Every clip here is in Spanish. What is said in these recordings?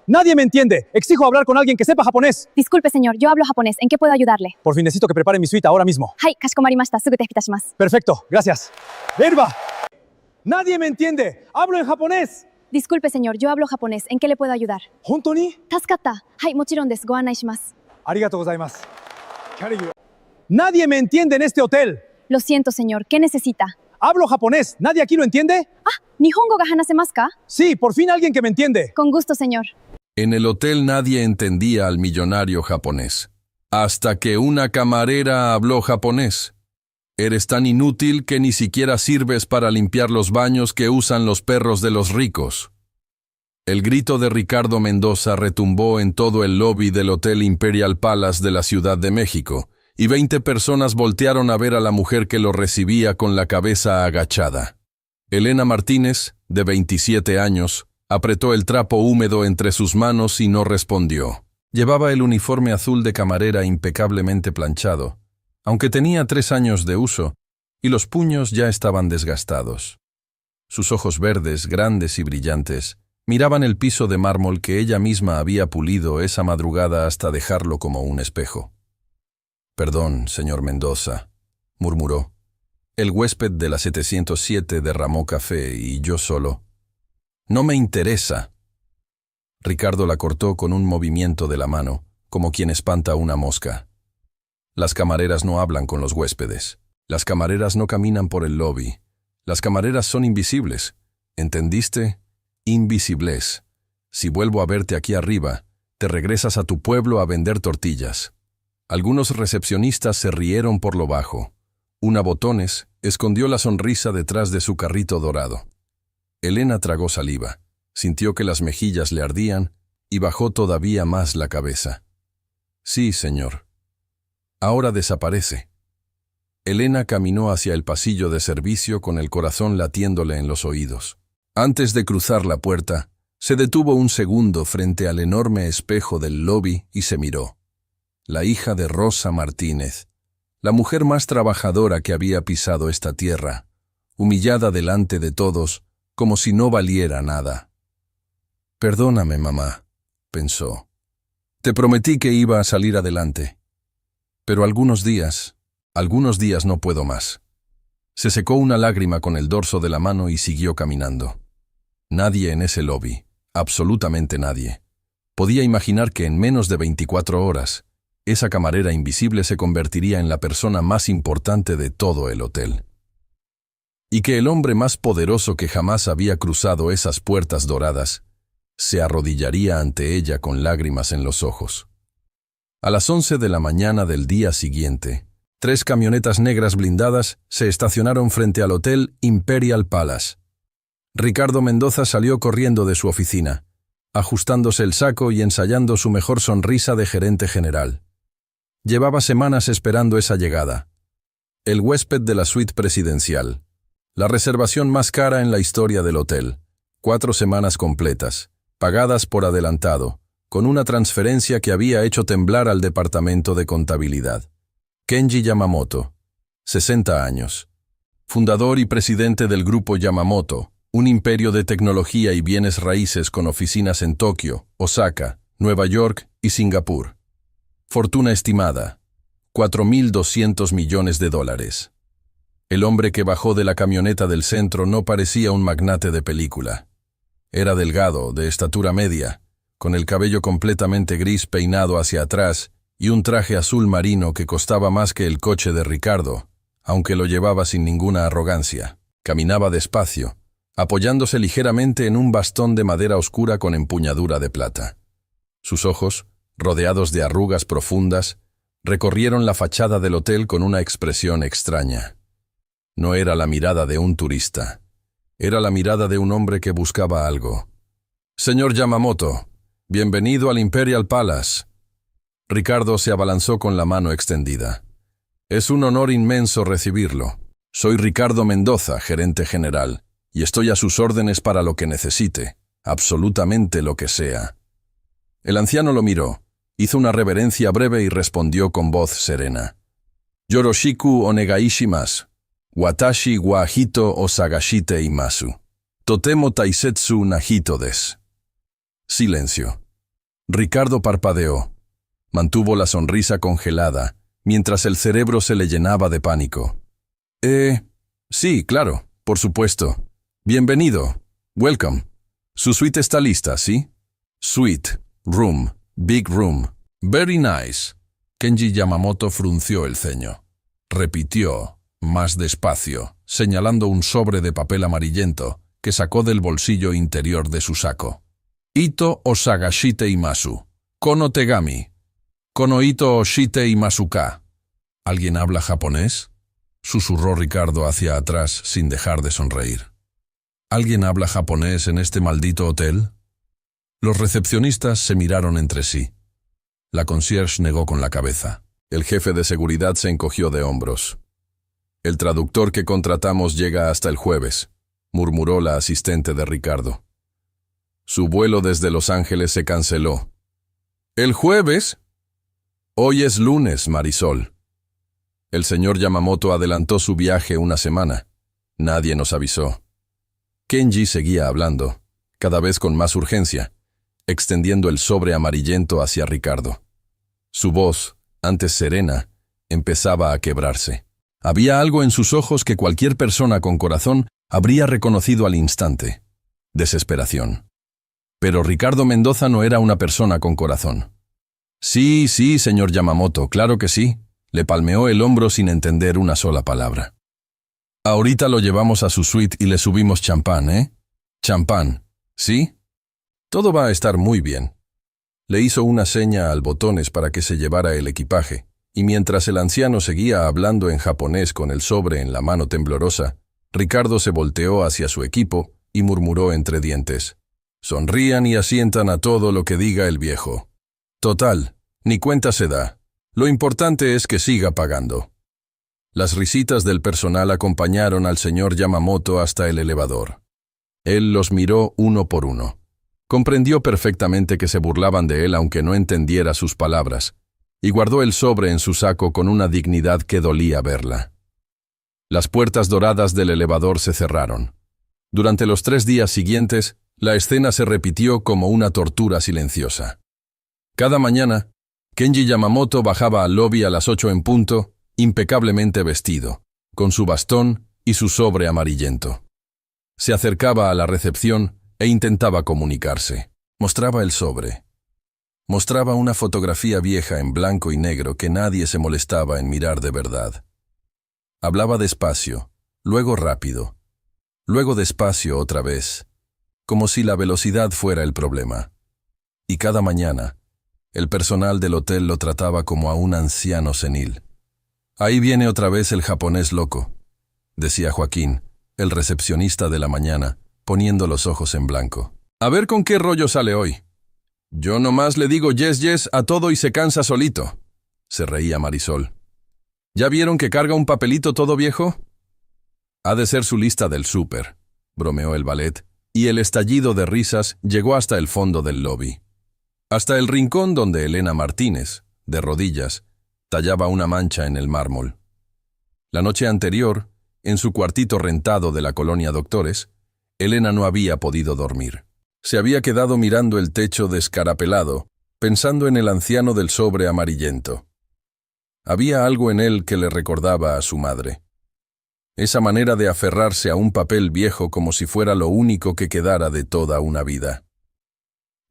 Nadie me entiende. Exijo hablar con alguien que sepa japonés. Disculpe, señor, yo hablo japonés. ¿En qué puedo ayudarle? Por fin necesito que prepare mi suite ahora mismo. Hai, kashikomarimashita. Sugu te shimasu. Perfecto, gracias. ¡Verba! Nadie me entiende. Hablo en japonés. Disculpe, señor, yo hablo japonés. ¿En qué le puedo ayudar? ¿Hontoni? Tasukatta. Hai, mochiron desu. Go annai shimasu. Arigatou gozaimasu. Nadie me entiende en este hotel. Lo siento, señor. ¿Qué necesita? Hablo japonés. ¿Nadie aquí lo entiende? Ah, ¿Nihongo ga hanasemasu ka? Sí, por fin alguien que me entiende. Con gusto, señor. En el hotel nadie entendía al millonario japonés. Hasta que una camarera habló japonés. Eres tan inútil que ni siquiera sirves para limpiar los baños que usan los perros de los ricos. El grito de Ricardo Mendoza retumbó en todo el lobby del Hotel Imperial Palace de la Ciudad de México, y 20 personas voltearon a ver a la mujer que lo recibía con la cabeza agachada. Elena Martínez, de 27 años, apretó el trapo húmedo entre sus manos y no respondió. Llevaba el uniforme azul de camarera impecablemente planchado, aunque tenía 3 años de uso, y los puños ya estaban desgastados. Sus ojos verdes, grandes y brillantes, miraban el piso de mármol que ella misma había pulido esa madrugada hasta dejarlo como un espejo. «Perdón, señor Mendoza», murmuró. «El huésped de la 707 derramó café y yo solo». «No me interesa». Ricardo la cortó con un movimiento de la mano, como quien espanta una mosca. «Las camareras no hablan con los huéspedes. Las camareras no caminan por el lobby. Las camareras son invisibles. ¿Entendiste? Invisibles. Si vuelvo a verte aquí arriba, te regresas a tu pueblo a vender tortillas». Algunos recepcionistas se rieron por lo bajo. Una Botones escondió la sonrisa detrás de su carrito dorado. Elena tragó saliva, sintió que las mejillas le ardían y bajó todavía más la cabeza. «Sí, señor». «Ahora desaparece». Elena caminó hacia el pasillo de servicio con el corazón latiéndole en los oídos. Antes de cruzar la puerta, se detuvo un segundo frente al enorme espejo del lobby y se miró. La hija de Rosa Martínez, la mujer más trabajadora que había pisado esta tierra, humillada delante de todos, como si no valiera nada. «Perdóname, mamá», pensó. «Te prometí que iba a salir adelante. Pero algunos días no puedo más». Se secó una lágrima con el dorso de la mano y siguió caminando. Nadie en ese lobby, absolutamente nadie, podía imaginar que en menos de 24 horas, esa camarera invisible se convertiría en la persona más importante de todo el hotel. Y que el hombre más poderoso que jamás había cruzado esas puertas doradas se arrodillaría ante ella con lágrimas en los ojos. A las 11 de la mañana del día siguiente, 3 camionetas negras blindadas se estacionaron frente al Hotel Imperial Palace. Ricardo Mendoza salió corriendo de su oficina, ajustándose el saco y ensayando su mejor sonrisa de gerente general. Llevaba semanas esperando esa llegada. El huésped de la suite presidencial. La reservación más cara en la historia del hotel. 4 semanas completas, pagadas por adelantado, con una transferencia que había hecho temblar al departamento de contabilidad. Kenji Yamamoto, 60 años. Fundador y presidente del grupo Yamamoto, un imperio de tecnología y bienes raíces con oficinas en Tokio, Osaka, Nueva York y Singapur. Fortuna estimada, $4.200 millones. El hombre que bajó de la camioneta del centro no parecía un magnate de película. Era delgado, de estatura media, con el cabello completamente gris peinado hacia atrás y un traje azul marino que costaba más que el coche de Ricardo, aunque lo llevaba sin ninguna arrogancia. Caminaba despacio, apoyándose ligeramente en un bastón de madera oscura con empuñadura de plata. Sus ojos, rodeados de arrugas profundas, recorrieron la fachada del hotel con una expresión extraña. No era la mirada de un turista. Era la mirada de un hombre que buscaba algo. «Señor Yamamoto, bienvenido al Imperial Palace». Ricardo se abalanzó con la mano extendida. «Es un honor inmenso recibirlo. Soy Ricardo Mendoza, gerente general, y estoy a sus órdenes para lo que necesite, absolutamente lo que sea». El anciano lo miró, hizo una reverencia breve y respondió con voz serena. «Yoroshiku onegai shimasu. Watashi wa hito o sagashite imasu. Totemo taisetsu na hito desu». Silencio. Ricardo parpadeó. Mantuvo la sonrisa congelada, mientras el cerebro se le llenaba de pánico. Sí, claro, por supuesto. Bienvenido. Welcome. Su suite está lista, ¿sí? Suite, room, big room. Very nice. Kenji Yamamoto frunció el ceño. Repitió, más despacio, señalando un sobre de papel amarillento que sacó del bolsillo interior de su saco. Ito Osagashite Imasu. Kono Tegami. Kono Ito Oshite Imasuka. ¿Alguien habla japonés? Susurró Ricardo hacia atrás sin dejar de sonreír. ¿Alguien habla japonés en este maldito hotel? Los recepcionistas se miraron entre sí. La concierge negó con la cabeza. El jefe de seguridad se encogió de hombros. El traductor que contratamos llega hasta el jueves, murmuró la asistente de Ricardo. Su vuelo desde Los Ángeles se canceló. ¿El jueves? Hoy es lunes, Marisol. El señor Yamamoto adelantó su viaje una semana. Nadie nos avisó. Kenji seguía hablando, cada vez con más urgencia, extendiendo el sobre amarillento hacia Ricardo. Su voz, antes serena, empezaba a quebrarse. Había algo en sus ojos que cualquier persona con corazón habría reconocido al instante. Desesperación. Pero Ricardo Mendoza no era una persona con corazón. Sí, señor Yamamoto, claro que sí. Le palmeó el hombro sin entender una sola palabra. Ahorita lo llevamos a su suite y le subimos champán, ¿eh? Champán, ¿sí? Todo va a estar muy bien. Le hizo una seña al Botones para que se llevara el equipaje, y mientras el anciano seguía hablando en japonés con el sobre en la mano temblorosa, Ricardo se volteó hacia su equipo y murmuró entre dientes. Sonrían y asientan a todo lo que diga el viejo. Total, ni cuenta se da. Lo importante es que siga pagando. Las risitas del personal acompañaron al señor Yamamoto hasta el elevador. Él los miró uno por uno. Comprendió perfectamente que se burlaban de él aunque no entendiera sus palabras, y guardó el sobre en su saco con una dignidad que dolía verla. Las puertas doradas del elevador se cerraron. Durante los 3 días siguientes, la escena se repitió como una tortura silenciosa. Cada mañana, Kenji Yamamoto bajaba al lobby a las 8 en punto, impecablemente vestido, con su bastón y su sobre amarillento. Se acercaba a la recepción e intentaba comunicarse. Mostraba el sobre. Mostraba una fotografía vieja en blanco y negro que nadie se molestaba en mirar de verdad. Hablaba despacio, luego rápido, luego despacio otra vez, como si la velocidad fuera el problema. Y cada mañana, el personal del hotel lo trataba como a un anciano senil. Ahí viene otra vez el japonés loco, decía Joaquín, el recepcionista de la mañana, poniendo los ojos en blanco. A ver con qué rollo sale hoy. Yo nomás le digo yes a todo y se cansa solito, se reía Marisol. ¿Ya vieron que carga un papelito todo viejo? Ha de ser su lista del súper, bromeó el valet, y el estallido de risas llegó hasta el fondo del lobby. Hasta el rincón donde Elena Martínez, de rodillas, tallaba una mancha en el mármol. La noche anterior, en su cuartito rentado de la colonia Doctores, Elena no había podido dormir. Se había quedado mirando el techo descarapelado, pensando en el anciano del sobre amarillento. Había algo en él que le recordaba a su madre. Esa manera de aferrarse a un papel viejo como si fuera lo único que quedara de toda una vida.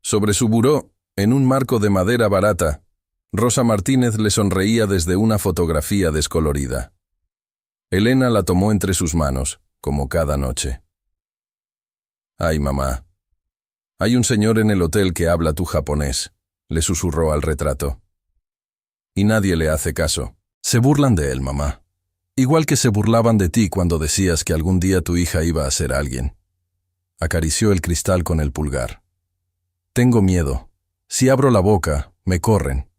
Sobre su buró, en un marco de madera barata, Rosa Martínez le sonreía desde una fotografía descolorida. Elena la tomó entre sus manos, como cada noche. «Ay, mamá. Hay un señor en el hotel que habla tu japonés», le susurró al retrato. «Y nadie le hace caso. Se burlan de él, mamá. Igual que se burlaban de ti cuando decías que algún día tu hija iba a ser alguien». Acarició el cristal con el pulgar. «Tengo miedo. Si abro la boca, me corren.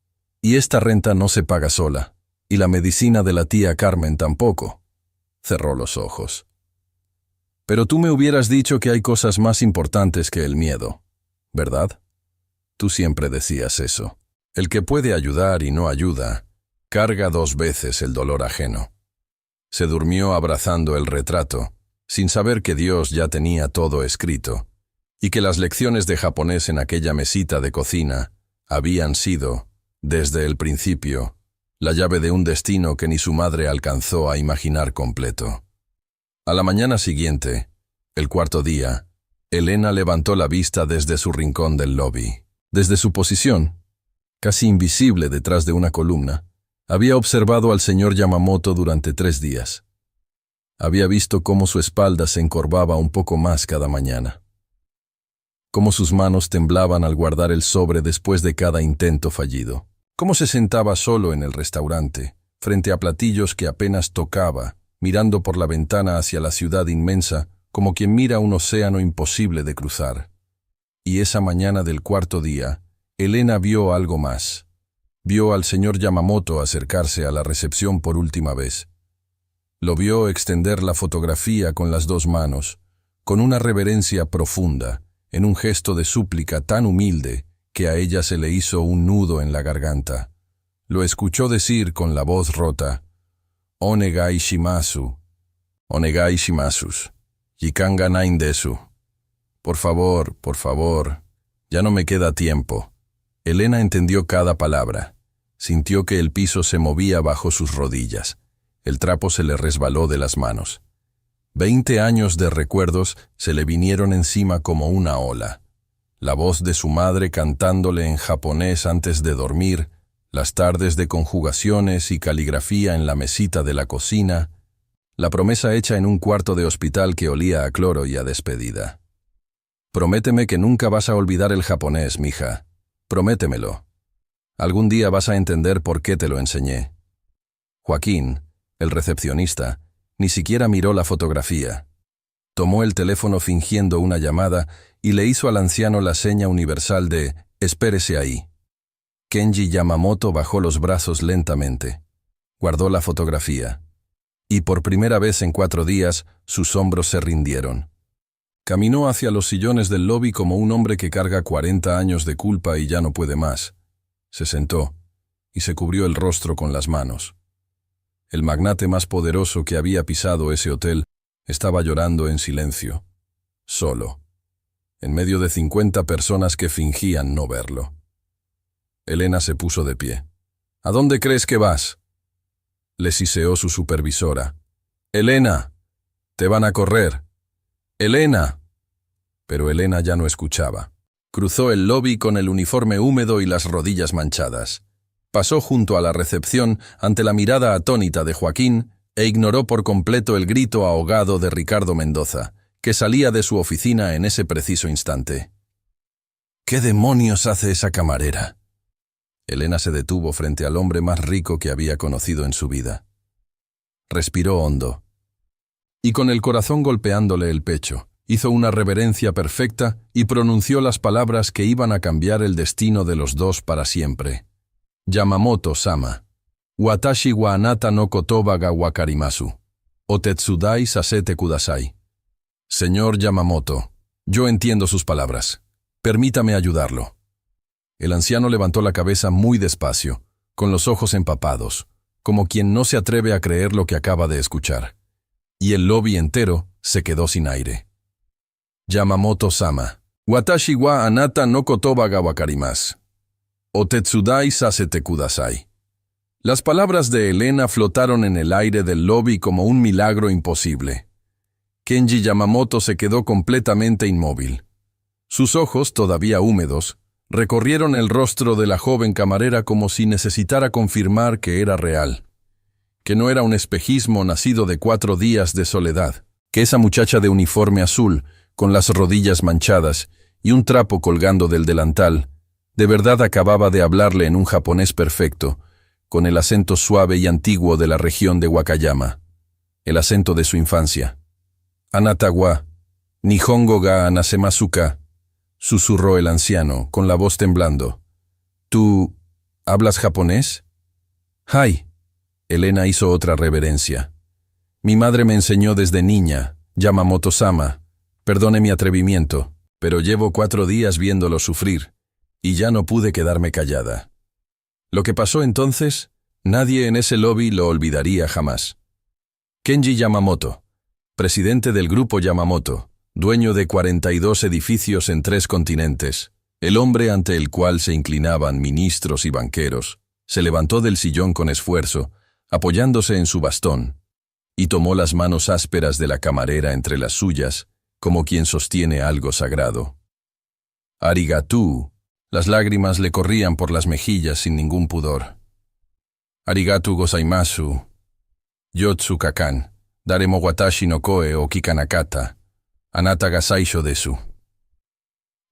Y esta renta no se paga sola. Y la medicina de la tía Carmen tampoco». Cerró los ojos. «Pero tú me hubieras dicho que hay cosas más importantes que el miedo, ¿verdad? Tú siempre decías eso. El que puede ayudar y no ayuda, carga 2 veces el dolor ajeno». Se durmió abrazando el retrato, sin saber que Dios ya tenía todo escrito, y que las lecciones de japonés en aquella mesita de cocina Habían sido, desde el principio, la llave de un destino que ni su madre alcanzó a imaginar completo. A la mañana siguiente, el cuarto día, Elena levantó la vista desde su rincón del lobby. Desde su posición, casi invisible detrás de una columna, había observado al señor Yamamoto durante 3 días. Había visto cómo su espalda se encorvaba un poco más cada mañana, cómo sus manos temblaban al guardar el sobre después de cada intento fallido, cómo se sentaba solo en el restaurante, frente a platillos que apenas tocaba, mirando por la ventana hacia la ciudad inmensa, como quien mira un océano imposible de cruzar. Y esa mañana del cuarto día, Elena vio algo más. Vio al señor Yamamoto acercarse a la recepción por última vez. Lo vio extender la fotografía con las 2 manos, con una reverencia profunda, en un gesto de súplica tan humilde que a ella se le hizo un nudo en la garganta. Lo escuchó decir con la voz rota: «Onegai shimasu, onegai shimasus, yikanga nain desu». Por favor, ya no me queda tiempo. Elena entendió cada palabra. Sintió que el piso se movía bajo sus rodillas. El trapo se le resbaló de las manos. 20 años de recuerdos se le vinieron encima como una ola. La voz de su madre cantándole en japonés antes de dormir, las tardes de conjugaciones y caligrafía en la mesita de la cocina, la promesa hecha en un cuarto de hospital que olía a cloro y a despedida. «Prométeme que nunca vas a olvidar el japonés, mija. Prométemelo. Algún día vas a entender por qué te lo enseñé». Joaquín, el recepcionista, ni siquiera miró la fotografía. Tomó el teléfono fingiendo una llamada y le hizo al anciano la seña universal de «espérese ahí». Kenji Yamamoto bajó los brazos lentamente. Guardó la fotografía. Y por primera vez en 4 días, sus hombros se rindieron. Caminó hacia los sillones del lobby como un hombre que carga 40 años de culpa y ya no puede más. Se sentó y se cubrió el rostro con las manos. El magnate más poderoso que había pisado ese hotel estaba llorando en silencio, solo, en medio de 50 personas que fingían no verlo. Elena se puso de pie. «¿A dónde crees que vas?», le siseó su supervisora. «Elena, te van a correr. Elena». Pero Elena ya no escuchaba. Cruzó el lobby con el uniforme húmedo y las rodillas manchadas. Pasó junto a la recepción ante la mirada atónita de Joaquín e ignoró por completo el grito ahogado de Ricardo Mendoza, que salía de su oficina en ese preciso instante. «¿Qué demonios hace esa camarera?». Elena se detuvo frente al hombre más rico que había conocido en su vida. Respiró hondo. Y con el corazón golpeándole el pecho, hizo una reverencia perfecta y pronunció las palabras que iban a cambiar el destino de los dos para siempre. «Yamamoto-sama. Watashi wa anata no kotoba ga wakarimasu. Otetsudai sasete kudasai». «Señor Yamamoto, yo entiendo sus palabras. Permítame ayudarlo». El anciano levantó la cabeza muy despacio, con los ojos empapados, como quien no se atreve a creer lo que acaba de escuchar. Y el lobby entero se quedó sin aire. «Yamamoto-sama. Watashi wa anata no kotoba ga wakarimasu. Otetsudai sasete kudasai». Las palabras de Elena flotaron en el aire del lobby como un milagro imposible. Kenji Yamamoto se quedó completamente inmóvil. Sus ojos, todavía húmedos, recorrieron el rostro de la joven camarera como si necesitara confirmar que era real, que no era un espejismo nacido de 4 días de soledad, que esa muchacha de uniforme azul, con las rodillas manchadas y un trapo colgando del delantal, de verdad acababa de hablarle en un japonés perfecto, con el acento suave y antiguo de la región de Wakayama, el acento de su infancia. «Anata wa Nihongo ga anasemasuka», susurró el anciano, con la voz temblando. «¿Tú hablas japonés?» «Hai». Elena hizo otra reverencia. «Mi madre me enseñó desde niña, Yamamoto-sama. Perdone mi atrevimiento, pero llevo 4 días viéndolo sufrir, y ya no pude quedarme callada». Lo que pasó entonces, nadie en ese lobby lo olvidaría jamás. Kenji Yamamoto, presidente del grupo Yamamoto, dueño de 42 edificios en 3 continentes, El hombre ante el cual se inclinaban ministros y banqueros se levantó del sillón con esfuerzo, apoyándose en su bastón, y tomó las manos ásperas de la camarera entre las suyas, como quien sostiene algo sagrado. Arigatú. Las lágrimas le corrían por las mejillas sin ningún pudor. Arigatu gozaimasu. Yotsu kakan. Daremo watashi no koe o kikanakata. Anata ga saisho desu.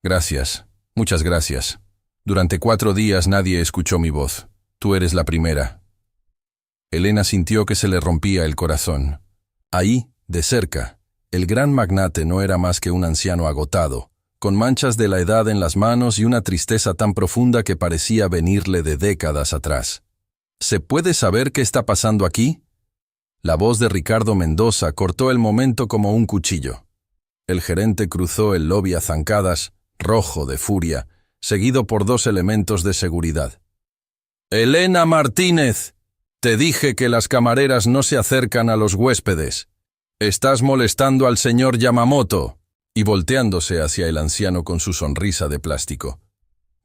Gracias. Muchas gracias. Durante 4 días nadie escuchó mi voz. Tú eres la primera. Elena sintió que se le rompía el corazón. Ahí, de cerca, el gran magnate no era más que un anciano agotado, con manchas de la edad en las manos y una tristeza tan profunda que parecía venirle de décadas atrás. ¿Se puede saber qué está pasando aquí? La voz de Ricardo Mendoza cortó el momento como un cuchillo. El gerente cruzó el lobby a zancadas, rojo de furia, seguido por 2 elementos de seguridad. «Elena Martínez, te dije que las camareras no se acercan a los huéspedes. Estás molestando al señor Yamamoto», y volteándose hacia el anciano con su sonrisa de plástico.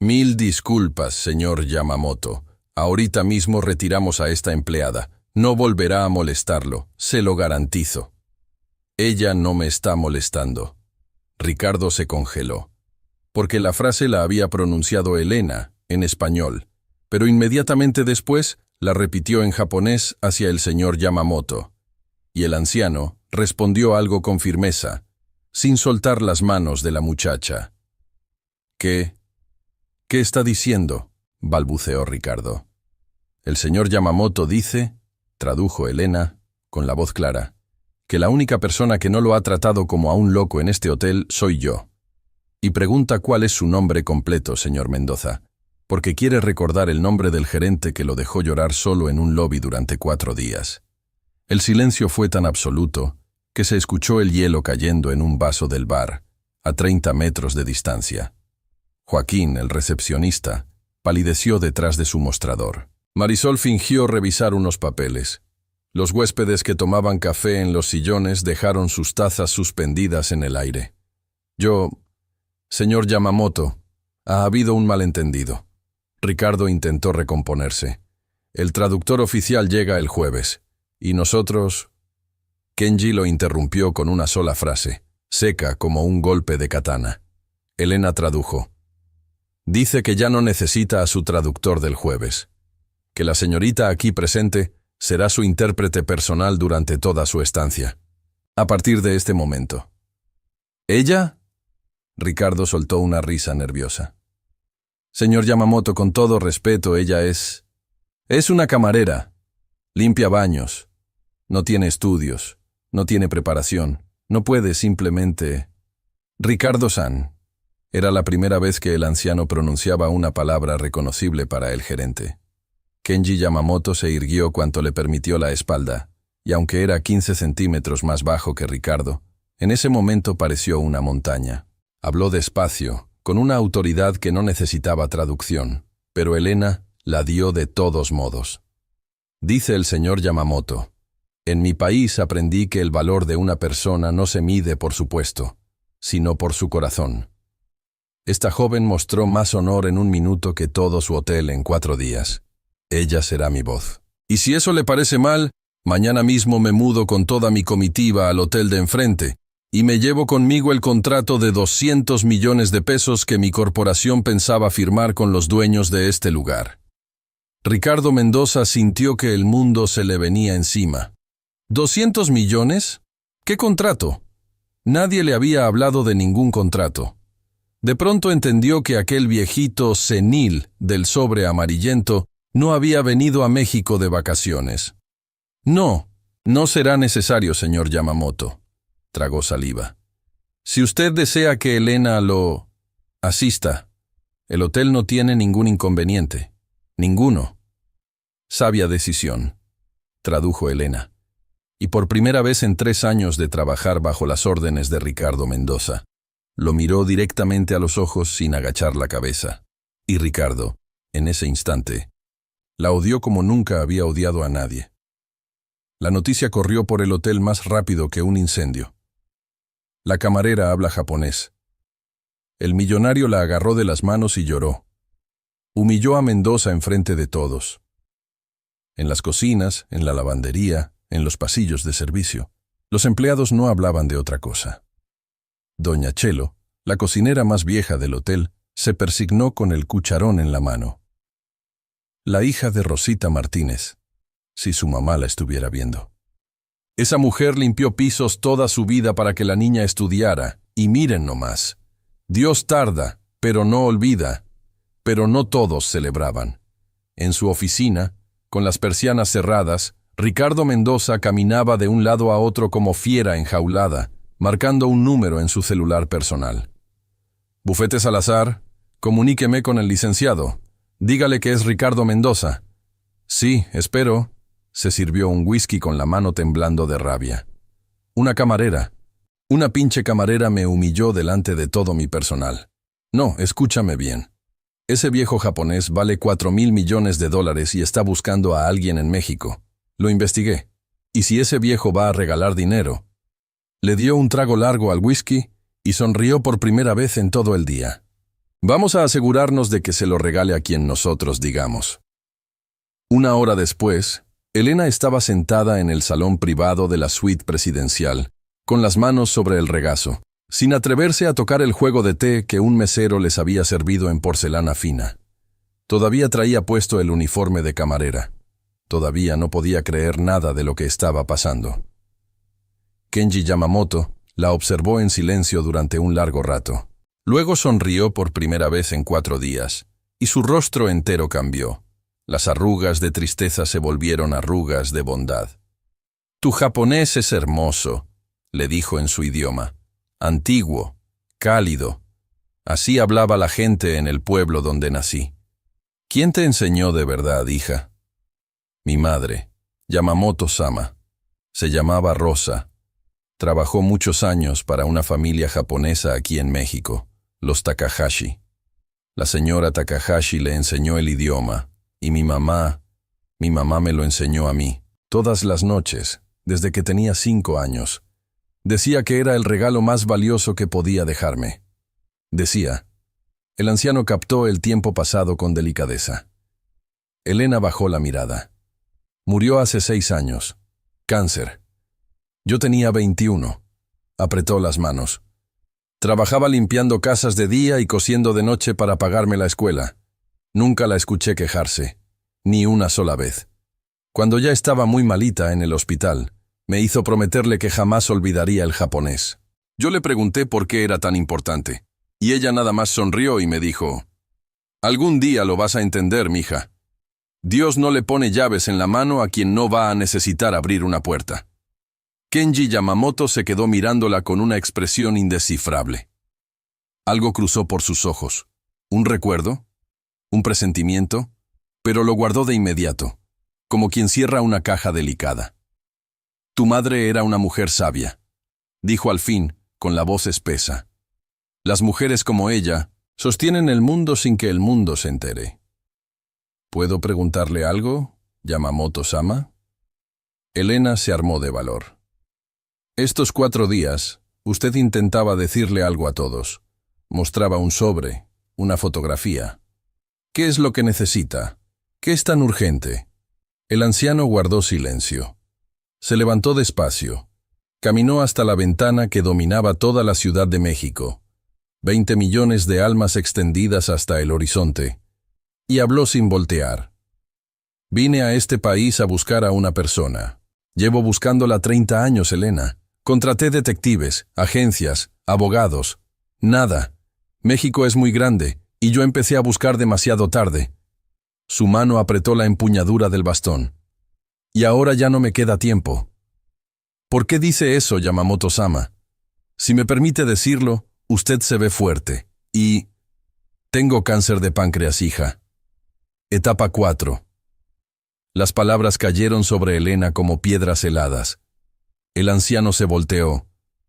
«Mil disculpas, señor Yamamoto. Ahorita mismo retiramos a esta empleada. No volverá a molestarlo, se lo garantizo». «Ella no me está molestando». Ricardo se congeló, porque la frase la había pronunciado Elena, en español, pero inmediatamente después la repitió en japonés hacia el señor Yamamoto, y el anciano respondió algo con firmeza, sin soltar las manos de la muchacha. ¿Qué está diciendo?», balbuceó Ricardo. «El señor Yamamoto dice», tradujo Elena, con la voz clara, «que la única persona que no lo ha tratado como a un loco en este hotel soy yo. Y pregunta cuál es su nombre completo, señor Mendoza, porque quiere recordar el nombre del gerente que lo dejó llorar solo en un lobby durante 4 días». El silencio fue tan absoluto que se escuchó el hielo cayendo en un vaso del bar, a 30 metros de distancia. Joaquín, el recepcionista, palideció detrás de su mostrador. Marisol fingió revisar unos papeles. Los huéspedes que tomaban café en los sillones dejaron sus tazas suspendidas en el aire. «Señor Yamamoto, ha habido un malentendido». Ricardo intentó recomponerse. «El traductor oficial llega el jueves. Y nosotros...» Kenji lo interrumpió con una sola frase, seca como un golpe de katana. Elena tradujo. «Dice que ya no necesita a su traductor del jueves. Que la señorita aquí presente será su intérprete personal durante toda su estancia. A partir de este momento». «¿Ella?». Ricardo soltó una risa nerviosa. «Señor Yamamoto, con todo respeto, ella es una camarera. Limpia baños. No tiene estudios. No tiene preparación. No puede simplemente...». «Ricardo-san». Era la primera vez que el anciano pronunciaba una palabra reconocible para el gerente. Kenji Yamamoto se irguió cuanto le permitió la espalda, y aunque era 15 centímetros más bajo que Ricardo, en ese momento pareció una montaña. Habló despacio, con una autoridad que no necesitaba traducción, pero Elena la dio de todos modos. «Dice el señor Yamamoto, en mi país aprendí que el valor de una persona no se mide por su puesto, sino por su corazón. Esta joven mostró más honor en 1 minuto que todo su hotel en 4 días. Ella será mi voz. Y si eso le parece mal, mañana mismo me mudo con toda mi comitiva al hotel de enfrente y me llevo conmigo el contrato de 200 millones de pesos que mi corporación pensaba firmar con los dueños de este lugar». Ricardo Mendoza sintió que el mundo se le venía encima. ¿200 millones? ¿Qué contrato? Nadie le había hablado de ningún contrato. De pronto entendió que aquel viejito senil del sobre amarillento no había venido a México de vacaciones. «No será necesario, señor Yamamoto», tragó saliva. «Si usted desea que Elena lo asista, el hotel no tiene ningún inconveniente. Ninguno». «Sabia decisión», tradujo Elena. Y por primera vez en 3 años de trabajar bajo las órdenes de Ricardo Mendoza, lo miró directamente a los ojos sin agachar la cabeza. Y Ricardo, en ese instante, la odió como nunca había odiado a nadie. La noticia corrió por el hotel más rápido que un incendio. «La camarera habla japonés». El millonario la agarró de las manos y lloró. Humilló a Mendoza enfrente de todos. En las cocinas, en la lavandería, en los pasillos de servicio, los empleados no hablaban de otra cosa. Doña Chelo, la cocinera más vieja del hotel, se persignó con el cucharón en la mano. La hija de Rosita Martínez, si su mamá la estuviera viendo. Esa mujer limpió pisos toda su vida para que la niña estudiara, y miren nomás. Dios tarda, pero no olvida. Pero no todos celebraban. En su oficina, con las persianas cerradas, Ricardo Mendoza caminaba de un lado a otro como fiera enjaulada, marcando un número en su celular personal. Bufete Salazar, comuníqueme con el licenciado. Dígale que es Ricardo Mendoza. Sí, espero. Se sirvió un whisky con la mano temblando de rabia. Una pinche camarera me humilló delante de todo mi personal. No, escúchame bien. Ese viejo japonés vale $4,000 millones y está buscando a alguien en México. Lo investigué. ¿Y si ese viejo va a regalar dinero? Le dio un trago largo al whisky y sonrió por primera vez en todo el día. Vamos a asegurarnos de que se lo regale a quien nosotros digamos. Una hora después, Elena estaba sentada en el salón privado de la suite presidencial, con las manos sobre el regazo, sin atreverse a tocar el juego de té que un mesero les había servido en porcelana fina. Todavía traía puesto el uniforme de camarera. Todavía no podía creer nada de lo que estaba pasando. Kenji Yamamoto la observó en silencio durante un largo rato. Luego sonrió por primera vez en 4 días, y su rostro entero cambió. Las arrugas de tristeza se volvieron arrugas de bondad. «Tu japonés es hermoso», le dijo en su idioma. «Antiguo, cálido. Así hablaba la gente en el pueblo donde nací». «¿Quién te enseñó de verdad, hija?» «Mi madre, Yamamoto-sama. Se llamaba Rosa. Trabajó muchos años para una familia japonesa aquí en México, los Takahashi. La señora Takahashi le enseñó el idioma, y mi mamá me lo enseñó a mí, todas las noches, desde que tenía 5 años. Decía que era el regalo más valioso que podía dejarme. Decía. El anciano captó el tiempo pasado con delicadeza. Elena bajó la mirada. Murió hace 6 años. Cáncer. Yo tenía 21. Apretó las manos. Trabajaba limpiando casas de día y cosiendo de noche para pagarme la escuela. Nunca la escuché quejarse, ni una sola vez. Cuando ya estaba muy malita en el hospital, me hizo prometerle que jamás olvidaría el japonés. Yo le pregunté por qué era tan importante, y ella nada más sonrió y me dijo, «Algún día lo vas a entender, mija. Dios no le pone llaves en la mano a quien no va a necesitar abrir una puerta». Kenji Yamamoto se quedó mirándola con una expresión indescifrable. Algo cruzó por sus ojos. ¿Un recuerdo? ¿Un presentimiento? Pero lo guardó de inmediato, como quien cierra una caja delicada. «Tu madre era una mujer sabia», dijo al fin, con la voz espesa. «Las mujeres como ella sostienen el mundo sin que el mundo se entere». «¿Puedo preguntarle algo, Yamamoto-sama?» Elena se armó de valor. «Estos 4 días, usted intentaba decirle algo a todos. Mostraba un sobre, una fotografía. ¿Qué es lo que necesita? ¿Qué es tan urgente?» El anciano guardó silencio. Se levantó despacio. Caminó hasta la ventana que dominaba toda la Ciudad de México. 20 millones de almas extendidas hasta el horizonte. Y habló sin voltear. «Vine a este país a buscar a una persona. Llevo buscándola 30 años, Elena. Contraté detectives, agencias, abogados. Nada. México es muy grande, y yo empecé a buscar demasiado tarde». Su mano apretó la empuñadura del bastón. «Y ahora ya no me queda tiempo». «¿Por qué dice eso, Yamamoto-sama? Si me permite decirlo, usted se ve fuerte. Y... tengo cáncer de páncreas, hija. Etapa 4. Las palabras cayeron sobre Elena como piedras heladas. El anciano se volteó,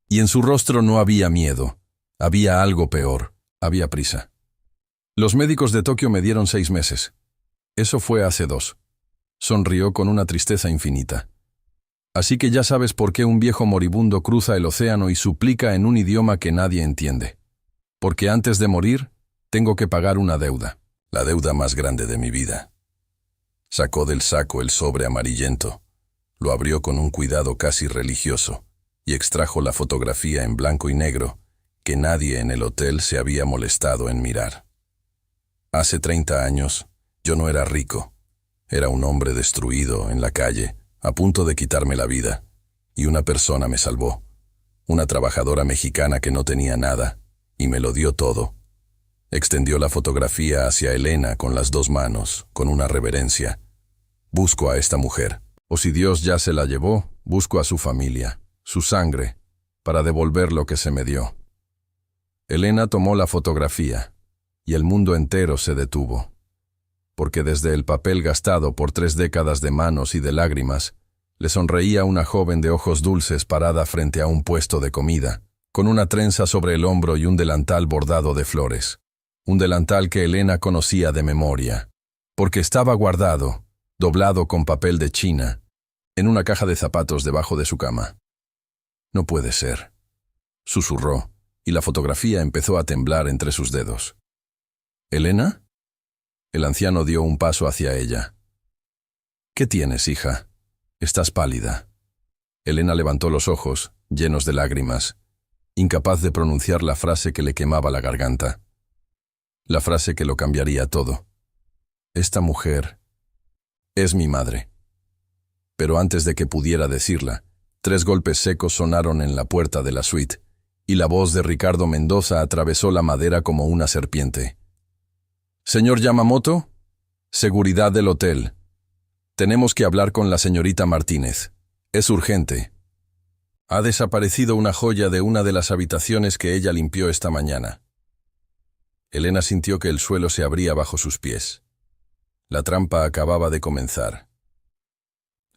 y en su rostro no había miedo. Había algo peor. Había prisa. «Los médicos de Tokio me dieron 6 meses. Eso fue hace 2. Sonrió con una tristeza infinita. «Así que ya sabes por qué un viejo moribundo cruza el océano y suplica en un idioma que nadie entiende. Porque antes de morir, tengo que pagar una deuda, la deuda más grande de mi vida. Sacó del saco el sobre amarillento, lo abrió con un cuidado casi religioso y extrajo la fotografía en blanco y negro que nadie en el hotel se había molestado en mirar. Hace 30 años, yo no era rico. Era un hombre destruido en la calle, a punto de quitarme la vida, y una persona me salvó. Una trabajadora mexicana que no tenía nada, y me lo dio todo. Extendió la fotografía hacia Elena con las 2 manos, con una reverencia. Busco a esta mujer, o si Dios ya se la llevó, busco a su familia, su sangre, para devolver lo que se me dio. Elena tomó la fotografía, y el mundo entero se detuvo. Porque desde el papel gastado por 3 décadas de manos y de lágrimas, le sonreía una joven de ojos dulces parada frente a un puesto de comida, con una trenza sobre el hombro y un delantal bordado de flores. Un delantal que Elena conocía de memoria, porque estaba guardado, doblado con papel de China, en una caja de zapatos debajo de su cama. «No puede ser», susurró, y la fotografía empezó a temblar entre sus dedos. «¿Elena?» El anciano dio un paso hacia ella. «¿Qué tienes, hija? Estás pálida». Elena levantó los ojos, llenos de lágrimas, incapaz de pronunciar la frase que le quemaba la garganta. La frase que lo cambiaría todo. «Esta mujer es mi madre». Pero antes de que pudiera decirla, 3 golpes secos sonaron en la puerta de la suite, y la voz de Ricardo Mendoza atravesó la madera como una serpiente. «Señor Yamamoto, seguridad del hotel. Tenemos que hablar con la señorita Martínez. Es urgente. Ha desaparecido una joya de una de las habitaciones que ella limpió esta mañana». Elena sintió que el suelo se abría bajo sus pies. La trampa acababa de comenzar.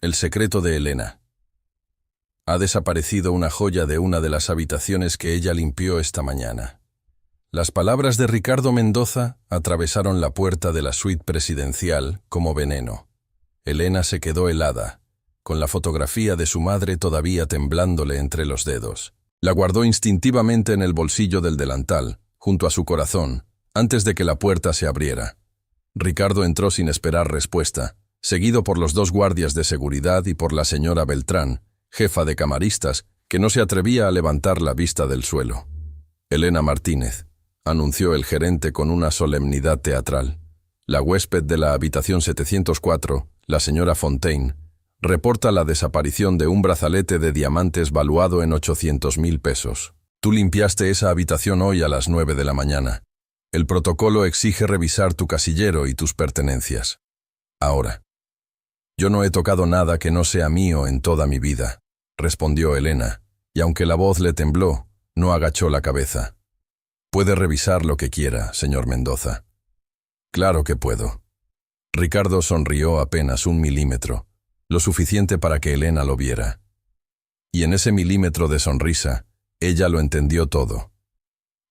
El secreto de Elena. Ha desaparecido una joya de una de las habitaciones que ella limpió esta mañana. Las palabras de Ricardo Mendoza atravesaron la puerta de la suite presidencial como veneno. Elena se quedó helada, con la fotografía de su madre todavía temblándole entre los dedos. La guardó instintivamente en el bolsillo del delantal, junto a su corazón, antes de que la puerta se abriera. Ricardo entró sin esperar respuesta, seguido por los 2 guardias de seguridad y por la señora Beltrán, jefa de camaristas, que no se atrevía a levantar la vista del suelo. «Elena Martínez», anunció el gerente con una solemnidad teatral. «La huésped de la habitación 704, la señora Fontaine, reporta la desaparición de un brazalete de diamantes valuado en 800,000 pesos. Tú limpiaste esa habitación hoy a las 9 de la mañana. El protocolo exige revisar tu casillero y tus pertenencias. Ahora». «Yo no he tocado nada que no sea mío en toda mi vida», respondió Elena, y aunque la voz le tembló, no agachó la cabeza. «Puede revisar lo que quiera, señor Mendoza». «Claro que puedo». Ricardo sonrió apenas 1 milímetro, lo suficiente para que Elena lo viera. Y en ese milímetro de sonrisa, ella lo entendió todo.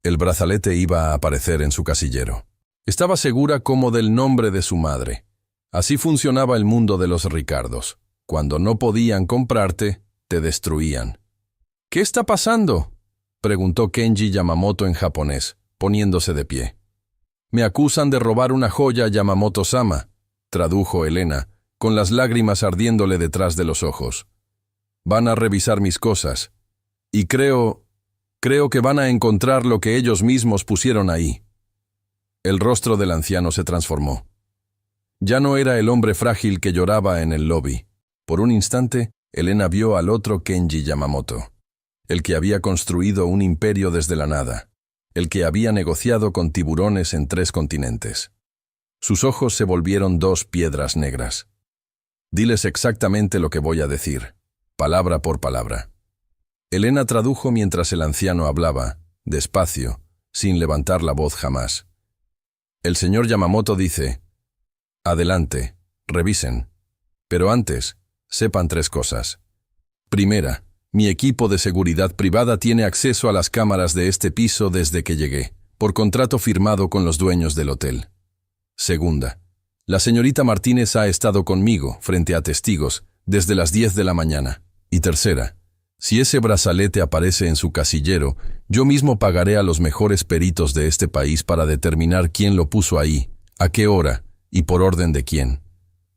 El brazalete iba a aparecer en su casillero. Estaba segura como del nombre de su madre. Así funcionaba el mundo de los Ricardos. Cuando no podían comprarte, te destruían. «¿Qué está pasando?», preguntó Kenji Yamamoto en japonés, poniéndose de pie. «Me acusan de robar una joya, Yamamoto-sama», tradujo Elena, con las lágrimas ardiéndole detrás de los ojos. «Van a revisar mis cosas. Y creo que van a encontrar lo que ellos mismos pusieron ahí». El rostro del anciano se transformó. Ya no era el hombre frágil que lloraba en el lobby. Por un instante, Elena vio al otro Kenji Yamamoto, el que había construido un imperio desde la nada, el que había negociado con tiburones en 3 continentes. Sus ojos se volvieron 2 piedras negras. «Diles exactamente lo que voy a decir, palabra por palabra». Elena tradujo mientras el anciano hablaba, despacio, sin levantar la voz jamás. «El señor Yamamoto dice: adelante, revisen. Pero antes, sepan 3 cosas. Primera, mi equipo de seguridad privada tiene acceso a las cámaras de este piso desde que llegué, por contrato firmado con los dueños del hotel. Segunda, la señorita Martínez ha estado conmigo, frente a testigos, desde las 10 de la mañana. Y tercera, Si ese brazalete aparece en su casillero, yo mismo pagaré a los mejores peritos de este país para determinar quién lo puso ahí, a qué hora y por orden de quién.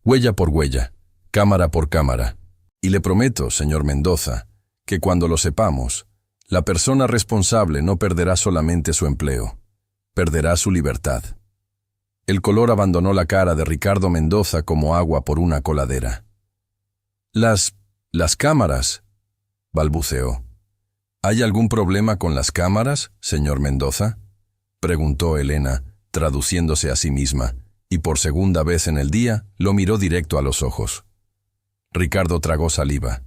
Huella por huella, cámara por cámara. Y le prometo, señor Mendoza, que cuando lo sepamos, la persona responsable no perderá solamente su empleo, perderá su libertad. El color abandonó la cara de Ricardo Mendoza como agua por una coladera. Las cámaras, balbuceó. ¿Hay algún problema con las cámaras, señor Mendoza?, preguntó Elena, traduciéndose a sí misma, y por segunda vez en el día lo miró directo a los ojos. Ricardo tragó saliva,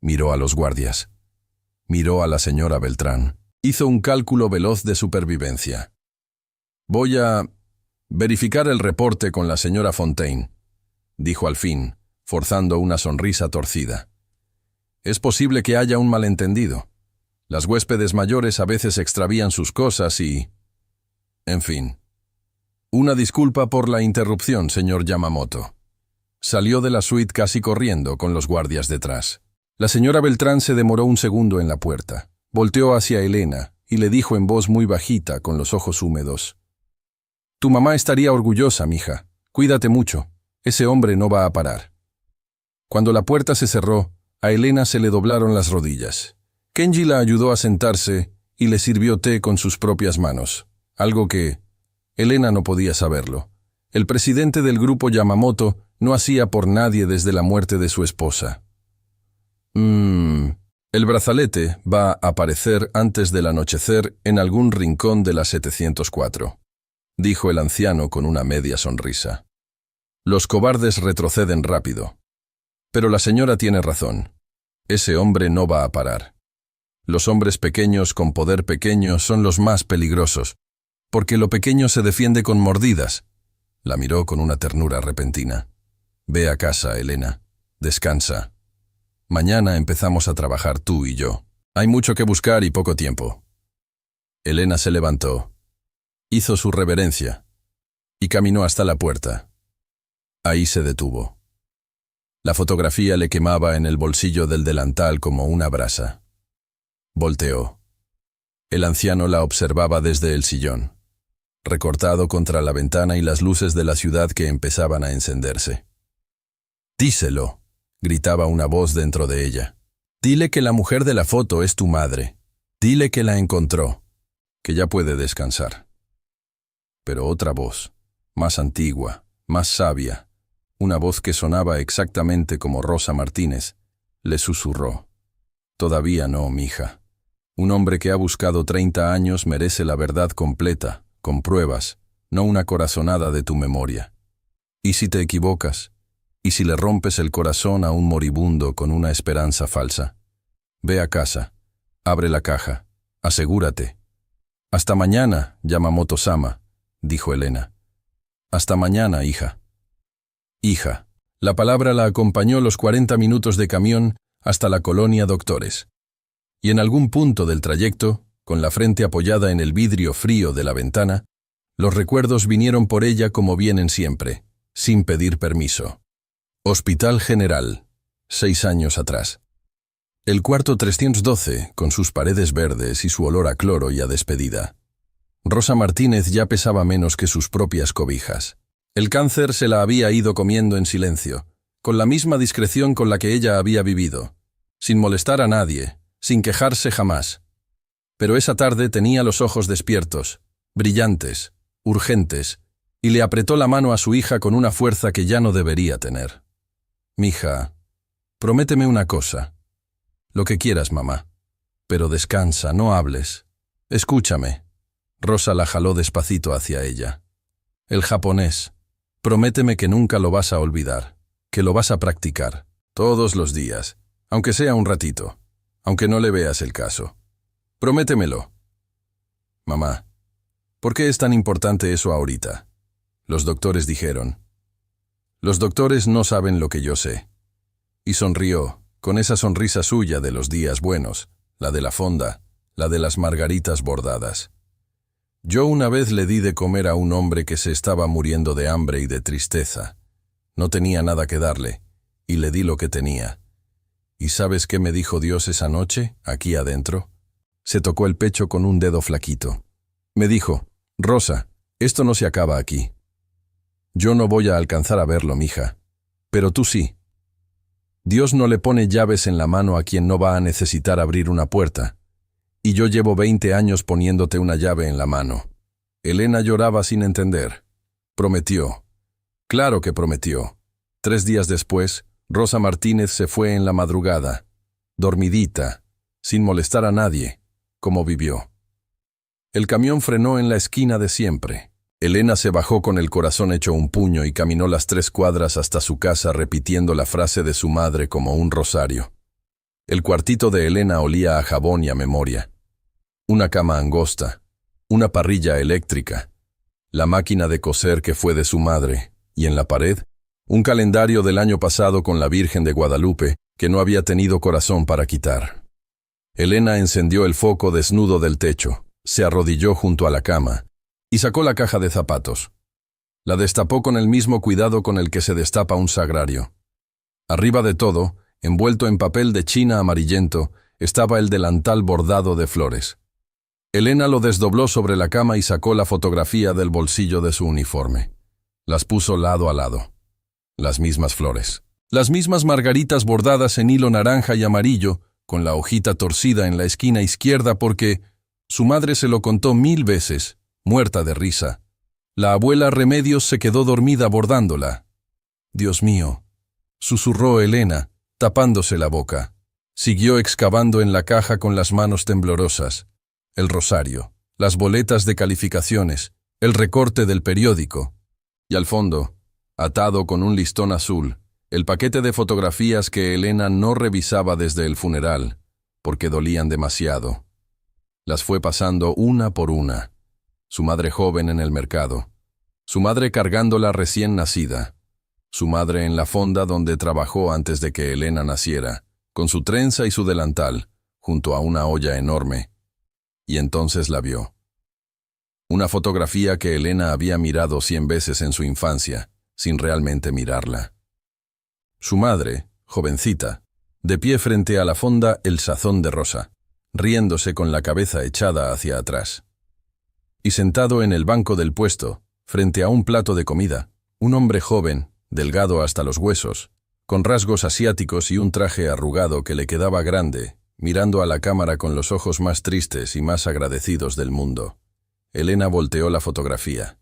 miró a los guardias, miró a la señora Beltrán, hizo un cálculo veloz de supervivencia. «Voy a verificar el reporte con la señora Fontaine», dijo al fin, forzando una sonrisa torcida. «Es posible que haya un malentendido. Las huéspedes mayores a veces extravían sus cosas y... En fin. Una disculpa por la interrupción, señor Yamamoto». Salió de la suite casi corriendo, con los guardias detrás. La señora Beltrán se demoró un segundo en la puerta. Volteó hacia Elena y le dijo en voz muy bajita, con los ojos húmedos: «Tu mamá estaría orgullosa, mija. Cuídate mucho. Ese hombre no va a parar». Cuando la puerta se cerró, a Elena se le doblaron las rodillas. Kenji la ayudó a sentarse y le sirvió té con sus propias manos, algo que Elena no podía saberlo. El presidente del grupo Yamamoto no hacía por nadie desde la muerte de su esposa. El brazalete va a aparecer antes del anochecer en algún rincón de la 704, dijo el anciano con una media sonrisa. Los cobardes retroceden rápido. Pero la señora tiene razón. Ese hombre no va a parar. Los hombres pequeños con poder pequeño son los más peligrosos, porque lo pequeño se defiende con mordidas. La miró con una ternura repentina. «Ve a casa, Elena. Descansa. Mañana empezamos a trabajar tú y yo. Hay mucho que buscar y poco tiempo». Elena se levantó, hizo su reverencia y caminó hasta la puerta. Ahí se detuvo. La fotografía le quemaba en el bolsillo del delantal como una brasa. Volteó. El anciano la observaba desde el sillón, recortado contra la ventana y las luces de la ciudad que empezaban a encenderse. «Díselo», gritaba una voz dentro de ella. «Dile que la mujer de la foto es tu madre. Dile que la encontró, que ya puede descansar». Pero otra voz, más antigua, más sabia, una voz que sonaba exactamente como Rosa Martínez, le susurró: «Todavía no, mija. Un hombre que ha buscado 30 años merece la verdad completa, con pruebas, no una corazonada de tu memoria. ¿Y si te equivocas? ¿Y si le rompes el corazón a un moribundo con una esperanza falsa? Ve a casa, abre la caja, asegúrate». «Hasta mañana, Yamamoto-sama», dijo Elena. «Hasta mañana, hija». Hija. La palabra la acompañó los 40 minutos de camión hasta la colonia Doctores. Y en algún punto del trayecto, con la frente apoyada en el vidrio frío de la ventana, los recuerdos vinieron por ella como vienen siempre, sin pedir permiso. Hospital General, 6 años atrás. El cuarto 312, con sus paredes verdes y su olor a cloro y a despedida. Rosa Martínez ya pesaba menos que sus propias cobijas. El cáncer se la había ido comiendo en silencio, con la misma discreción con la que ella había vivido, sin molestar a nadie, sin quejarse jamás. Pero esa tarde tenía los ojos despiertos, brillantes, urgentes, y le apretó la mano a su hija con una fuerza que ya no debería tener. «Mija, prométeme una cosa. Lo que quieras, mamá. Pero descansa, no hables. Escúchame». Rosa la jaló despacito hacia ella. «El japonés. Prométeme que nunca lo vas a olvidar, que lo vas a practicar, todos los días, aunque sea un ratito, aunque no le veas el caso. Prométemelo». «Mamá, ¿por qué es tan importante eso ahorita?». Los doctores dijeron. «Los doctores no saben lo que yo sé». Y sonrió, con esa sonrisa suya de los días buenos, la de la fonda, la de las margaritas bordadas. «Yo una vez le di de comer a un hombre que se estaba muriendo de hambre y de tristeza. No tenía nada que darle, y le di lo que tenía. ¿Y sabes qué me dijo Dios esa noche, aquí adentro? Se tocó el pecho con un dedo flaquito. Me dijo, Rosa, esto no se acaba aquí. Yo no voy a alcanzar a verlo, mija. Pero tú sí. Dios no le pone llaves en la mano a quien no va a necesitar abrir una puerta. Y yo llevo 20 años poniéndote una llave en la mano. Elena lloraba sin entender. Prometió. Claro que prometió. 3 días después, Rosa Martínez se fue en la madrugada, dormidita, sin molestar a nadie, como vivió. El camión frenó en la esquina de siempre. Elena se bajó con el corazón hecho un puño y caminó las 3 cuadras hasta su casa repitiendo la frase de su madre como un rosario. El cuartito de Elena olía a jabón y a memoria. Una cama angosta, una parrilla eléctrica, la máquina de coser que fue de su madre, y en la pared, un calendario del año pasado con la Virgen de Guadalupe que no había tenido corazón para quitar. Elena encendió el foco desnudo del techo, se arrodilló junto a la cama y sacó la caja de zapatos. La destapó con el mismo cuidado con el que se destapa un sagrario. Arriba de todo, envuelto en papel de china amarillento, estaba el delantal bordado de flores. Elena lo desdobló sobre la cama y sacó la fotografía del bolsillo de su uniforme. Las puso lado a lado. Las mismas flores. Las mismas margaritas bordadas en hilo naranja y amarillo, con la hojita torcida en la esquina izquierda porque su madre se lo contó 1000 veces, muerta de risa. La abuela Remedios se quedó dormida bordándola. Dios mío, susurró Elena, tapándose la boca. Siguió excavando en la caja con las manos temblorosas. El rosario, las boletas de calificaciones, el recorte del periódico. Y al fondo, atado con un listón azul, el paquete de fotografías que Elena no revisaba desde el funeral, porque dolían demasiado. Las fue pasando una por una. Su madre joven en el mercado, su madre cargándola recién nacida, su madre en la fonda donde trabajó antes de que Elena naciera, con su trenza y su delantal, junto a una olla enorme. Y entonces la vio. Una fotografía que Elena había mirado 100 veces en su infancia, sin realmente mirarla. Su madre, jovencita, de pie frente a la fonda El Sazón de Rosa, riéndose con la cabeza echada hacia atrás. Y sentado en el banco del puesto, frente a un plato de comida, un hombre joven, delgado hasta los huesos, con rasgos asiáticos y un traje arrugado que le quedaba grande, mirando a la cámara con los ojos más tristes y más agradecidos del mundo. Elena volteó la fotografía.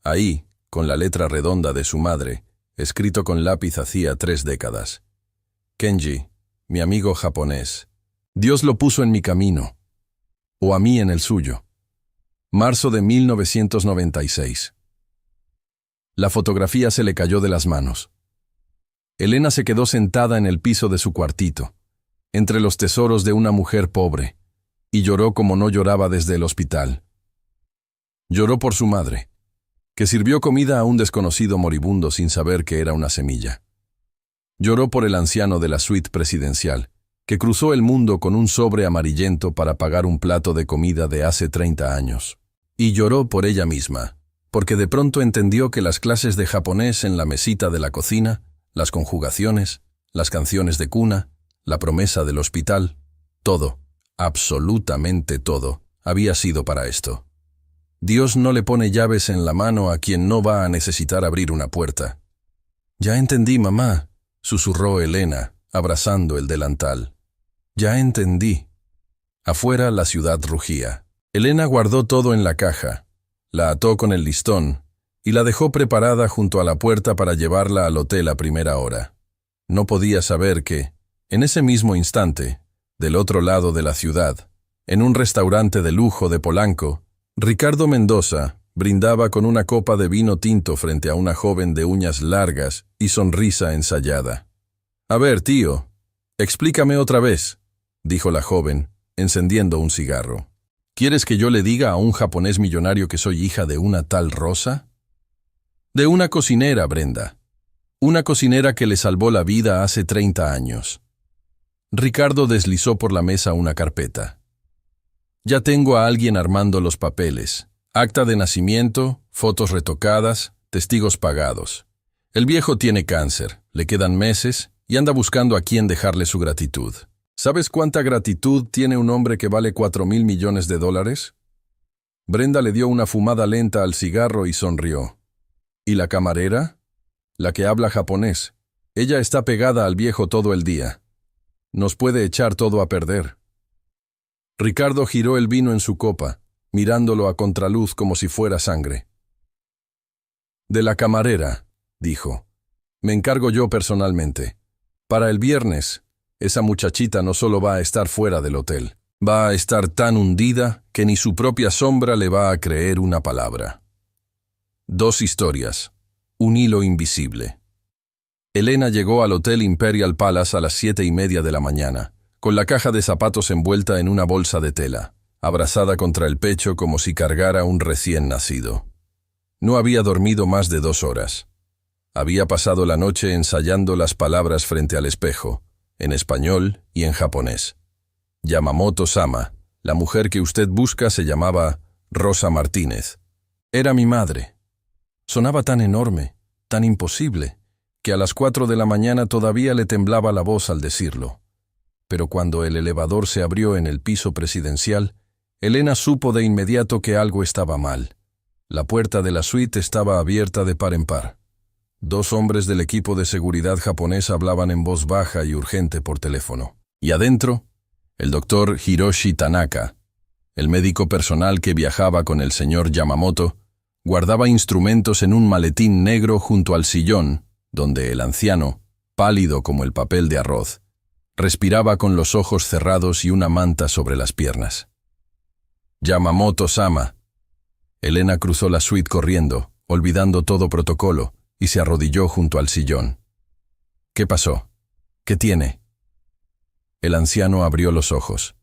Ahí, con la letra redonda de su madre, escrito con lápiz hacía 3 décadas. Kenji, mi amigo japonés. Dios lo puso en mi camino, o a mí en el suyo. Marzo de 1996. La fotografía se le cayó de las manos. Elena se quedó sentada en el piso de su cuartito, entre los tesoros de una mujer pobre, y lloró como no lloraba desde el hospital. Lloró por su madre, que sirvió comida a un desconocido moribundo sin saber que era una semilla. Lloró por el anciano de la suite presidencial, que cruzó el mundo con un sobre amarillento para pagar un plato de comida de hace 30 años. Y lloró por ella misma, porque de pronto entendió que las clases de japonés en la mesita de la cocina, las conjugaciones, las canciones de cuna, la promesa del hospital, todo, absolutamente todo, había sido para esto. Dios no le pone llaves en la mano a quien no va a necesitar abrir una puerta. Ya entendí, mamá, susurró Elena, abrazando el delantal. Ya entendí. Afuera la ciudad rugía. Elena guardó todo en la caja, la ató con el listón y la dejó preparada junto a la puerta para llevarla al hotel a primera hora. No podía saber que, en ese mismo instante, del otro lado de la ciudad, en un restaurante de lujo de Polanco, Ricardo Mendoza brindaba con una copa de vino tinto frente a una joven de uñas largas y sonrisa ensayada. «A ver, tío, explícame otra vez», dijo la joven, encendiendo un cigarro. «¿Quieres que yo le diga a un japonés millonario que soy hija de una tal Rosa?» «De una cocinera, Brenda. Una cocinera que le salvó la vida hace 30 años». Ricardo deslizó por la mesa una carpeta. «Ya tengo a alguien armando los papeles. Acta de nacimiento, fotos retocadas, testigos pagados. El viejo tiene cáncer, le quedan meses y anda buscando a quién dejarle su gratitud. ¿Sabes cuánta gratitud tiene un hombre que vale 4.000 millones de dólares? Brenda le dio una fumada lenta al cigarro y sonrió. ¿Y la camarera? La que habla japonés. Ella está pegada al viejo todo el día. Nos puede echar todo a perder. Ricardo giró el vino en su copa, mirándolo a contraluz como si fuera sangre. De la camarera, dijo. Me encargo yo personalmente. Para el viernes, esa muchachita no solo va a estar fuera del hotel, va a estar tan hundida que ni su propia sombra le va a creer una palabra. 2 historias. Un hilo invisible. Elena llegó al Hotel Imperial Palace a las 7:30 de la mañana, con la caja de zapatos envuelta en una bolsa de tela, abrazada contra el pecho como si cargara un recién nacido. No había dormido más de 2 horas. Había pasado la noche ensayando las palabras frente al espejo, en español y en japonés. Yamamoto-sama, la mujer que usted busca, se llamaba Rosa Martínez. Era mi madre. Sonaba tan enorme, tan imposible, que a las 4 de la mañana todavía le temblaba la voz al decirlo. Pero cuando el elevador se abrió en el piso presidencial, Elena supo de inmediato que algo estaba mal. La puerta de la suite estaba abierta de par en par. 2 hombres del equipo de seguridad japonés hablaban en voz baja y urgente por teléfono. Y adentro, el doctor Hiroshi Tanaka, el médico personal que viajaba con el señor Yamamoto, guardaba instrumentos en un maletín negro junto al sillón, donde el anciano, pálido como el papel de arroz, respiraba con los ojos cerrados y una manta sobre las piernas. Yamamoto-sama. Elena cruzó la suite corriendo, olvidando todo protocolo, y se arrodilló junto al sillón. ¿Qué pasó? ¿Qué tiene? El anciano abrió los ojos.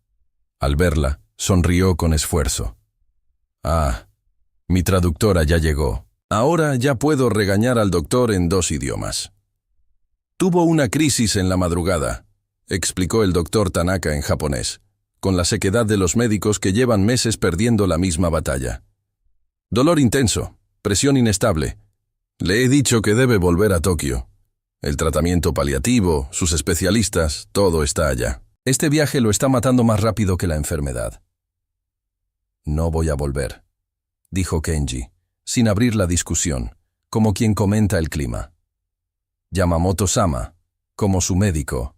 Al verla, sonrió con esfuerzo. Ah, mi traductora ya llegó. Ahora ya puedo regañar al doctor en 2 idiomas. Tuvo una crisis en la madrugada, explicó el doctor Tanaka en japonés, con la sequedad de los médicos que llevan meses perdiendo la misma batalla. Dolor intenso, presión inestable. Le he dicho que debe volver a Tokio. El tratamiento paliativo, sus especialistas, todo está allá. Este viaje lo está matando más rápido que la enfermedad. No voy a volver, dijo Kenji, sin abrir la discusión, como quien comenta el clima. Yamamoto-sama, como su médico.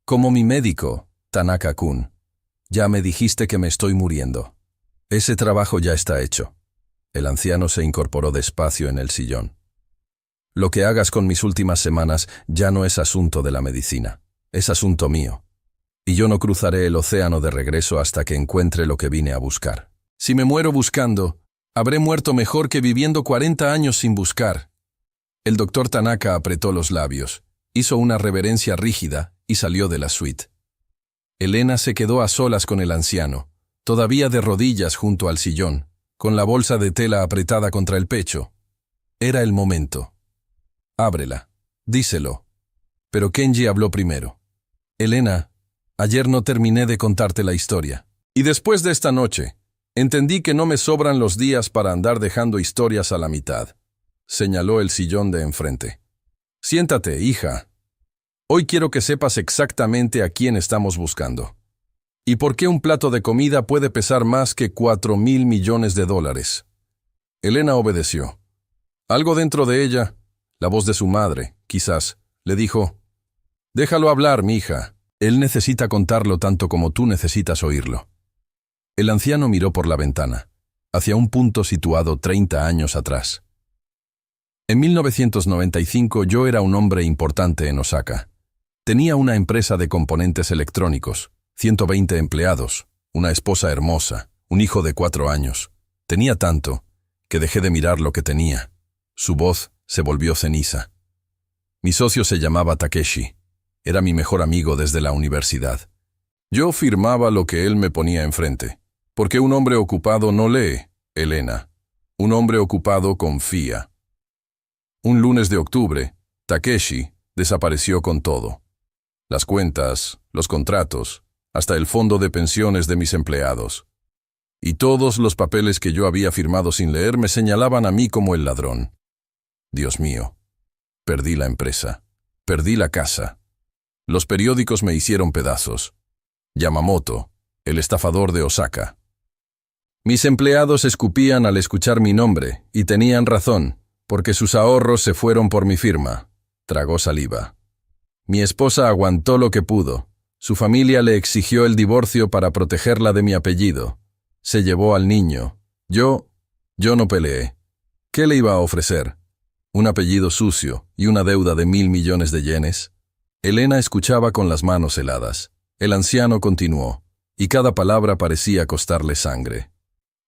Como mi médico, Tanaka-kun. Ya me dijiste que me estoy muriendo. Ese trabajo ya está hecho. El anciano se incorporó despacio en el sillón. Lo que hagas con mis últimas semanas ya no es asunto de la medicina, es asunto mío. Y yo no cruzaré el océano de regreso hasta que encuentre lo que vine a buscar. Si me muero buscando, habré muerto mejor que viviendo 40 años sin buscar. El doctor Tanaka apretó los labios, hizo una reverencia rígida y salió de la suite. Elena se quedó a solas con el anciano, todavía de rodillas junto al sillón, con la bolsa de tela apretada contra el pecho. Era el momento. Ábrela, díselo. Pero Kenji habló primero. Elena, ayer no terminé de contarte la historia. Y después de esta noche, entendí que no me sobran los días para andar dejando historias a la mitad. Señaló el sillón de enfrente. Siéntate, hija. Hoy quiero que sepas exactamente a quién estamos buscando. ¿Y por qué un plato de comida puede pesar más que 4.000 millones de dólares? Elena obedeció. Algo dentro de ella, la voz de su madre, quizás, le dijo, «Déjalo hablar, mi hija. Él necesita contarlo tanto como tú necesitas oírlo». El anciano miró por la ventana, hacia un punto situado 30 años atrás. En 1995 yo era un hombre importante en Osaka. Tenía una empresa de componentes electrónicos, 120 empleados, una esposa hermosa, un hijo de 4 años. Tenía tanto que dejé de mirar lo que tenía. Su voz se volvió ceniza. Mi socio se llamaba Takeshi. Era mi mejor amigo desde la universidad. Yo firmaba lo que él me ponía enfrente, porque un hombre ocupado no lee, Elena. Un hombre ocupado confía. Un lunes de octubre, Takeshi desapareció con todo. Las cuentas, los contratos, hasta el fondo de pensiones de mis empleados. Y todos los papeles que yo había firmado sin leer me señalaban a mí como el ladrón. Dios mío, perdí la empresa. Perdí la casa. Los periódicos me hicieron pedazos. Yamamoto, el estafador de Osaka. Mis empleados escupían al escuchar mi nombre, y tenían razón, porque sus ahorros se fueron por mi firma. Tragó saliva. Mi esposa aguantó lo que pudo. Su familia le exigió el divorcio para protegerla de mi apellido. Se llevó al niño. Yo no peleé. ¿Qué le iba a ofrecer? ¿Un apellido sucio y una deuda de 1.000 millones de yenes? Elena escuchaba con las manos heladas. El anciano continuó, y cada palabra parecía costarle sangre.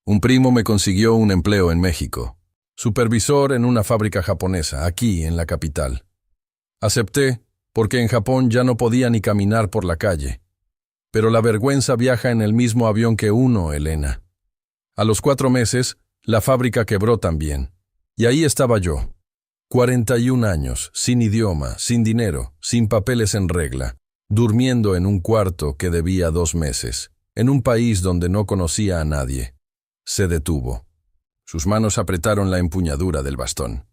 Un primo me consiguió un empleo en México. Supervisor en una fábrica japonesa, aquí en la capital. Acepté, porque en Japón ya no podía ni caminar por la calle. Pero la vergüenza viaja en el mismo avión que uno, Elena. A los 4 meses, la fábrica quebró también. Y ahí estaba yo. 41 años, sin idioma, sin dinero, sin papeles en regla, durmiendo en un cuarto que debía 2 meses, en un país donde no conocía a nadie. Se detuvo. Sus manos apretaron la empuñadura del bastón.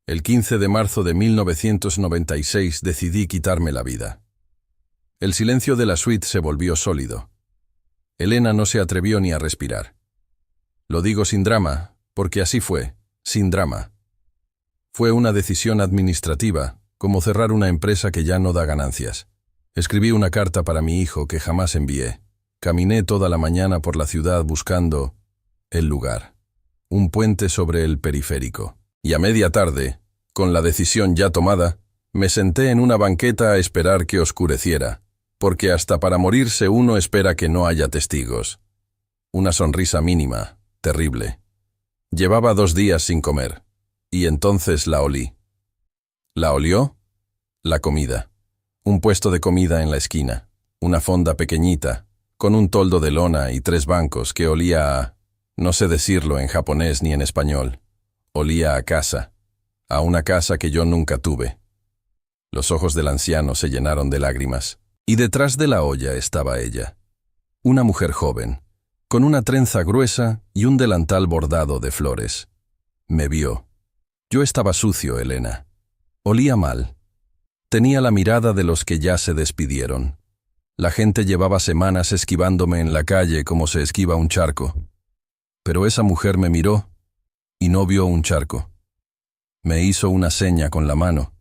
El 15 de marzo de 1996 decidí quitarme la vida. El silencio de la suite se volvió sólido. Elena no se atrevió ni a respirar. Lo digo sin drama, porque así fue, sin drama. Fue una decisión administrativa, como cerrar una empresa que ya no da ganancias. Escribí una carta para mi hijo que jamás envié. Caminé toda la mañana por la ciudad buscando el lugar. Un puente sobre el periférico. Y a media tarde, con la decisión ya tomada, me senté en una banqueta a esperar que oscureciera, porque hasta para morirse uno espera que no haya testigos. Una sonrisa mínima, terrible. Llevaba 2 días sin comer. Y entonces la olí. ¿La olió? La comida. Un puesto de comida en la esquina. Una fonda pequeñita, con un toldo de lona y 3 bancos que olía a... no sé decirlo en japonés ni en español. Olía a casa. A una casa que yo nunca tuve. Los ojos del anciano se llenaron de lágrimas. Y detrás de la olla estaba ella. Una mujer joven, con una trenza gruesa y un delantal bordado de flores. Me vio. Yo estaba sucio, Elena. Olía mal. Tenía la mirada de los que ya se despidieron. La gente llevaba semanas esquivándome en la calle como se esquiva un charco. Pero esa mujer me miró y no vio un charco. Me hizo una seña con la mano.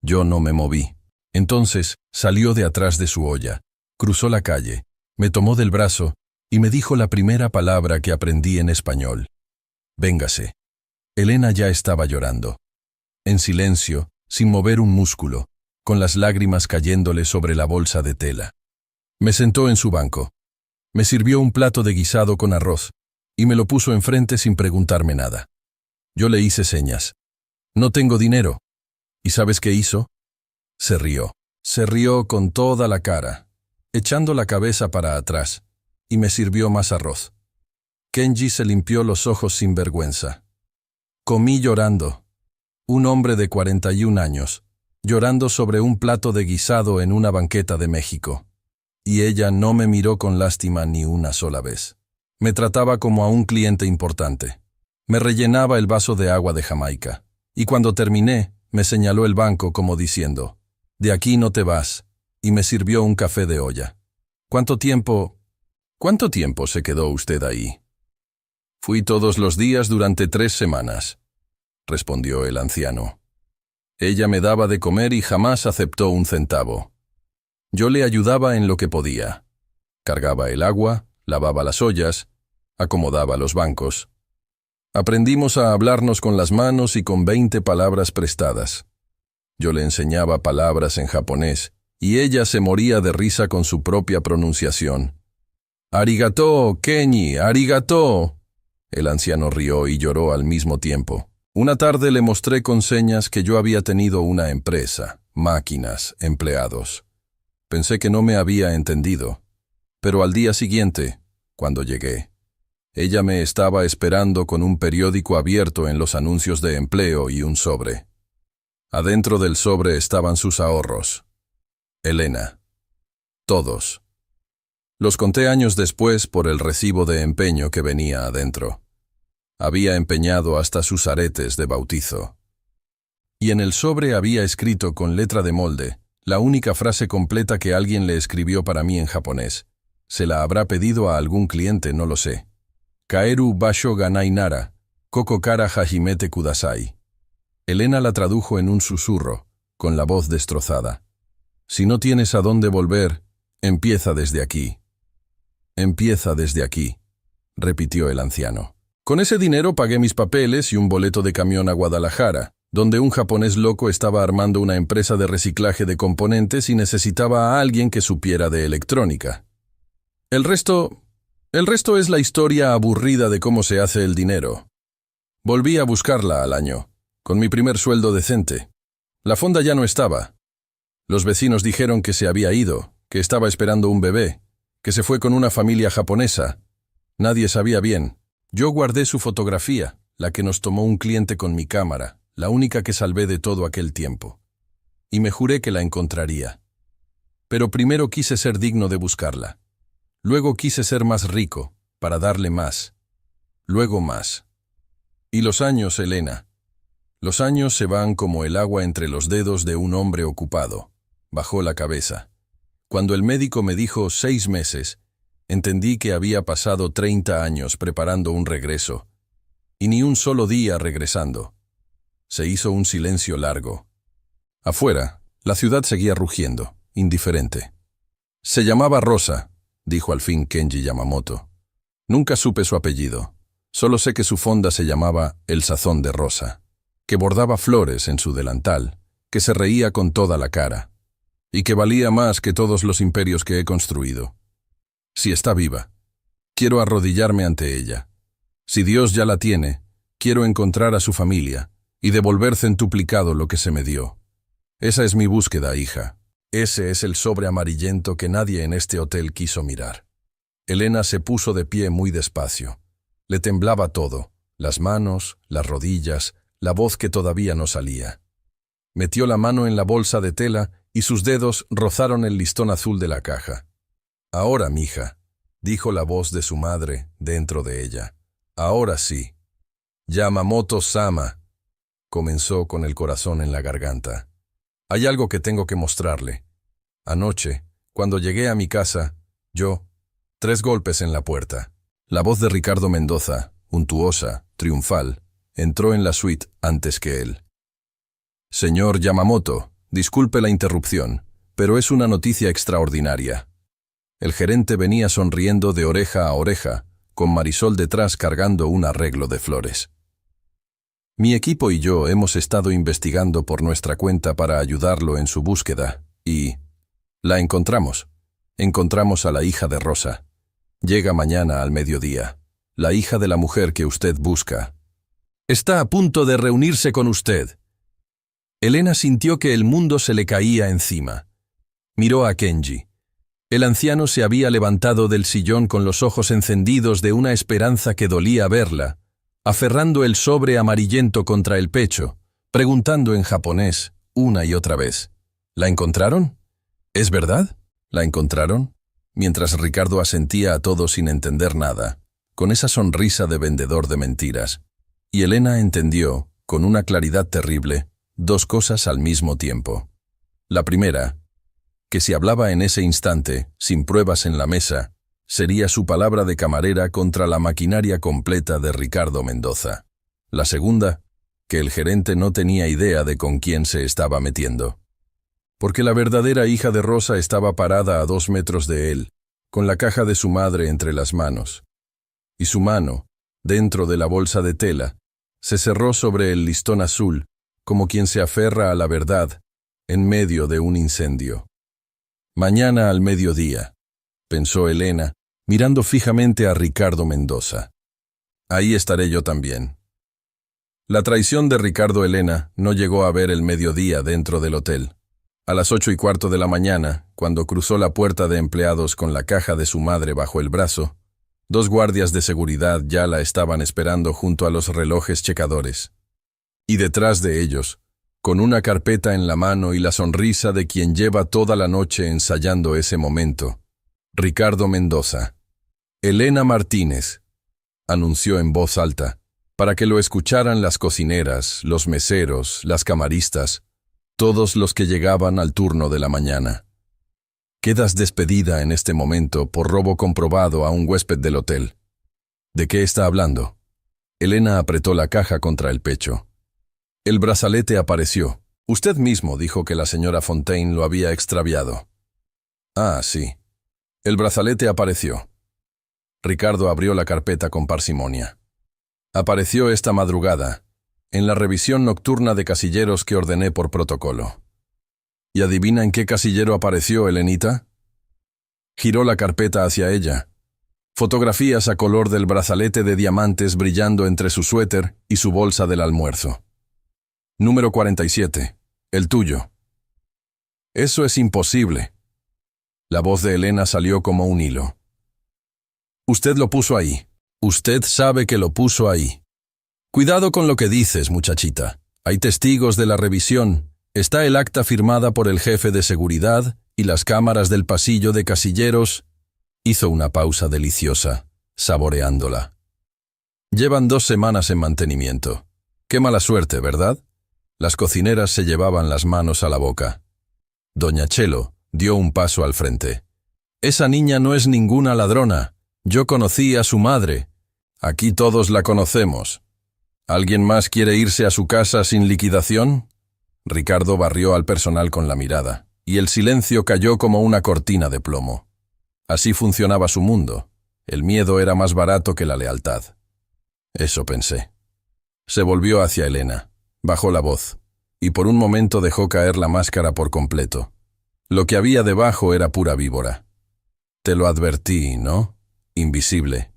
Yo no me moví. Entonces salió de atrás de su olla, cruzó la calle, me tomó del brazo y me dijo la primera palabra que aprendí en español. Véngase. Elena ya estaba llorando. En silencio, sin mover un músculo, con las lágrimas cayéndole sobre la bolsa de tela. Me sentó en su banco. Me sirvió un plato de guisado con arroz y me lo puso enfrente sin preguntarme nada. Yo le hice señas. No tengo dinero. ¿Y sabes qué hizo? Se rió. Se rió con toda la cara, echando la cabeza para atrás, y me sirvió más arroz. Kenji se limpió los ojos sin vergüenza. Comí llorando. Un hombre de 41 años, llorando sobre un plato de guisado en una banqueta de México. Y ella no me miró con lástima ni una sola vez. Me trataba como a un cliente importante. Me rellenaba el vaso de agua de Jamaica. Y cuando terminé, me señaló el banco como diciendo, «De aquí no te vas», y me sirvió un café de olla. ¿Cuánto tiempo se quedó usted ahí? Fui todos los días durante 3 semanas, respondió el anciano. Ella me daba de comer y jamás aceptó un centavo. Yo le ayudaba en lo que podía. Cargaba el agua, lavaba las ollas, acomodaba los bancos. Aprendimos a hablarnos con las manos y con 20 palabras prestadas. Yo le enseñaba palabras en japonés, y ella se moría de risa con su propia pronunciación. «Arigato, Kenji, arigato». El anciano rió y lloró al mismo tiempo. Una tarde le mostré con señas que yo había tenido una empresa, máquinas, empleados. Pensé que no me había entendido, pero al día siguiente, cuando llegué, ella me estaba esperando con un periódico abierto en los anuncios de empleo y un sobre. Adentro del sobre estaban sus ahorros. Elena. Todos. Los conté años después por el recibo de empeño que venía adentro. Había empeñado hasta sus aretes de bautizo. Y en el sobre había escrito con letra de molde la única frase completa que alguien le escribió para mí en japonés. Se la habrá pedido a algún cliente, no lo sé. Kaeru basho ga nai nara, koko kara hajimete kudasai. Elena la tradujo en un susurro, con la voz destrozada. Si no tienes a dónde volver, empieza desde aquí. Empieza desde aquí, repitió el anciano. Con ese dinero pagué mis papeles y un boleto de camión a Guadalajara, donde un japonés loco estaba armando una empresa de reciclaje de componentes y necesitaba a alguien que supiera de electrónica. El resto es la historia aburrida de cómo se hace el dinero. Volví a buscarla al año, con mi primer sueldo decente. La fonda ya no estaba. Los vecinos dijeron que se había ido, que estaba esperando un bebé, que se fue con una familia japonesa. Nadie sabía bien. Yo guardé su fotografía, la que nos tomó un cliente con mi cámara, la única que salvé de todo aquel tiempo. Y me juré que la encontraría. Pero primero quise ser digno de buscarla. Luego quise ser más rico, para darle más. Luego más. Y los años, Elena. Los años se van como el agua entre los dedos de un hombre ocupado. Bajó la cabeza. Cuando el médico me dijo 6 meses, entendí que había pasado 30 años preparando un regreso, y ni un solo día regresando. Se hizo un silencio largo. Afuera, la ciudad seguía rugiendo, indiferente. Se llamaba Rosa, dijo al fin Kenji Yamamoto. Nunca supe su apellido. Solo sé que su fonda se llamaba El Sazón de Rosa, que bordaba flores en su delantal, que se reía con toda la cara, y que valía más que todos los imperios que he construido. Si está viva, quiero arrodillarme ante ella. Si Dios ya la tiene, quiero encontrar a su familia y devolver centuplicado lo que se me dio. Esa es mi búsqueda, hija. Ese es el sobre amarillento que nadie en este hotel quiso mirar. Elena se puso de pie muy despacio. Le temblaba todo, las manos, las rodillas, la voz que todavía no salía. Metió la mano en la bolsa de tela y sus dedos rozaron el listón azul de la caja. Ahora, mija, dijo la voz de su madre dentro de ella. Ahora sí. Yamamoto-sama, comenzó con el corazón en la garganta. Hay algo que tengo que mostrarle. Anoche, cuando llegué a mi casa, 3 golpes en la puerta. La voz de Ricardo Mendoza, untuosa, triunfal, entró en la suite antes que él. Señor Yamamoto, disculpe la interrupción, pero es una noticia extraordinaria. El gerente venía sonriendo de oreja a oreja, con Marisol detrás cargando un arreglo de flores. Mi equipo y yo hemos estado investigando por nuestra cuenta para ayudarlo en su búsqueda, y la encontramos. Encontramos a la hija de Rosa. Llega mañana al mediodía. La hija de la mujer que usted busca. Está a punto de reunirse con usted. Elena sintió que el mundo se le caía encima. Miró a Kenji. El anciano se había levantado del sillón con los ojos encendidos de una esperanza que dolía verla, aferrando el sobre amarillento contra el pecho, preguntando en japonés una y otra vez. ¿La encontraron? ¿Es verdad? ¿La encontraron? Mientras Ricardo asentía a todo sin entender nada, con esa sonrisa de vendedor de mentiras. Y Elena entendió, con una claridad terrible, 2 cosas al mismo tiempo. La primera, que si hablaba en ese instante, sin pruebas en la mesa, sería su palabra de camarera contra la maquinaria completa de Ricardo Mendoza. La segunda, que el gerente no tenía idea de con quién se estaba metiendo. Porque la verdadera hija de Rosa estaba parada a 2 metros de él, con la caja de su madre entre las manos. Y su mano, dentro de la bolsa de tela, se cerró sobre el listón azul, como quien se aferra a la verdad, en medio de un incendio. Mañana al mediodía, pensó Elena, mirando fijamente a Ricardo Mendoza. Ahí estaré yo también. La traición de Ricardo Elena no llegó a ver el mediodía dentro del hotel. A las 8:15 de la mañana, cuando cruzó la puerta de empleados con la caja de su madre bajo el brazo, 2 guardias de seguridad ya la estaban esperando junto a los relojes checadores. Y detrás de ellos, con una carpeta en la mano y la sonrisa de quien lleva toda la noche ensayando ese momento, Ricardo Mendoza. Elena Martínez, anunció en voz alta, para que lo escucharan las cocineras, los meseros, las camaristas, todos los que llegaban al turno de la mañana. Quedas despedida en este momento por robo comprobado a un huésped del hotel. ¿De qué está hablando? Elena apretó la caja contra el pecho. El brazalete apareció. Usted mismo dijo que la señora Fontaine lo había extraviado. Ah, sí. El brazalete apareció. Ricardo abrió la carpeta con parsimonia. Apareció esta madrugada, en la revisión nocturna de casilleros que ordené por protocolo. ¿Y adivina en qué casillero apareció, Elenita? Giró la carpeta hacia ella. Fotografías a color del brazalete de diamantes brillando entre su suéter y su bolsa del almuerzo. Número 47. El tuyo. Eso es imposible. La voz de Elena salió como un hilo. Usted lo puso ahí. Usted sabe que lo puso ahí. Cuidado con lo que dices, muchachita. Hay testigos de la revisión. Está el acta firmada por el jefe de seguridad y las cámaras del pasillo de casilleros. Hizo una pausa deliciosa, saboreándola. Llevan 2 semanas en mantenimiento. Qué mala suerte, ¿verdad? Las cocineras se llevaban las manos a la boca. Doña Chelo dio un paso al frente. Esa niña no es ninguna ladrona. Yo conocí a su madre. Aquí todos la conocemos. ¿Alguien más quiere irse a su casa sin liquidación? Ricardo barrió al personal con la mirada, y el silencio cayó como una cortina de plomo. Así funcionaba su mundo. El miedo era más barato que la lealtad. Eso pensé. Se volvió hacia Elena, bajó la voz, y por un momento dejó caer la máscara por completo. Lo que había debajo era pura víbora. Te lo advertí, ¿no? Invisible.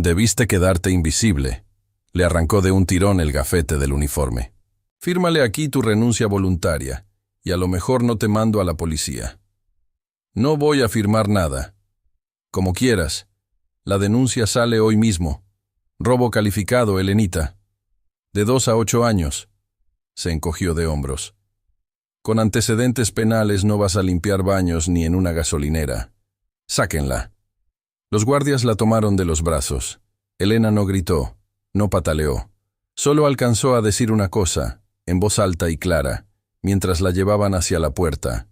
Debiste quedarte invisible. Le arrancó de un tirón el gafete del uniforme. Fírmale aquí tu renuncia voluntaria, y a lo mejor no te mando a la policía. No voy a firmar nada. Como quieras. La denuncia sale hoy mismo. Robo calificado, Elenita. De 2 a 8 años. Se encogió de hombros. Con antecedentes penales no vas a limpiar baños ni en una gasolinera. Sáquenla. Los guardias la tomaron de los brazos. Elena no gritó, no pataleó. Solo alcanzó a decir una cosa, en voz alta y clara, mientras la llevaban hacia la puerta.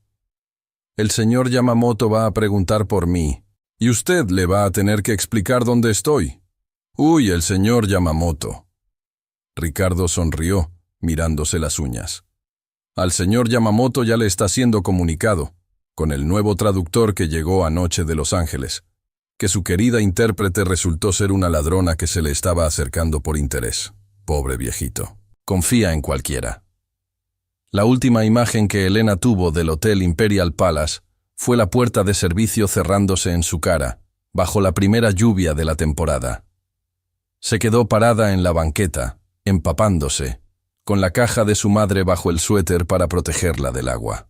El señor Yamamoto va a preguntar por mí, y usted le va a tener que explicar dónde estoy. Uy, el señor Yamamoto. Ricardo sonrió, mirándose las uñas. Al señor Yamamoto ya le está siendo comunicado, con el nuevo traductor que llegó anoche de Los Ángeles, que su querida intérprete resultó ser una ladrona que se le estaba acercando por interés. Pobre viejito. Confía en cualquiera. La última imagen que Elena tuvo del Hotel Imperial Palace fue la puerta de servicio cerrándose en su cara, bajo la primera lluvia de la temporada. Se quedó parada en la banqueta, empapándose, con la caja de su madre bajo el suéter para protegerla del agua.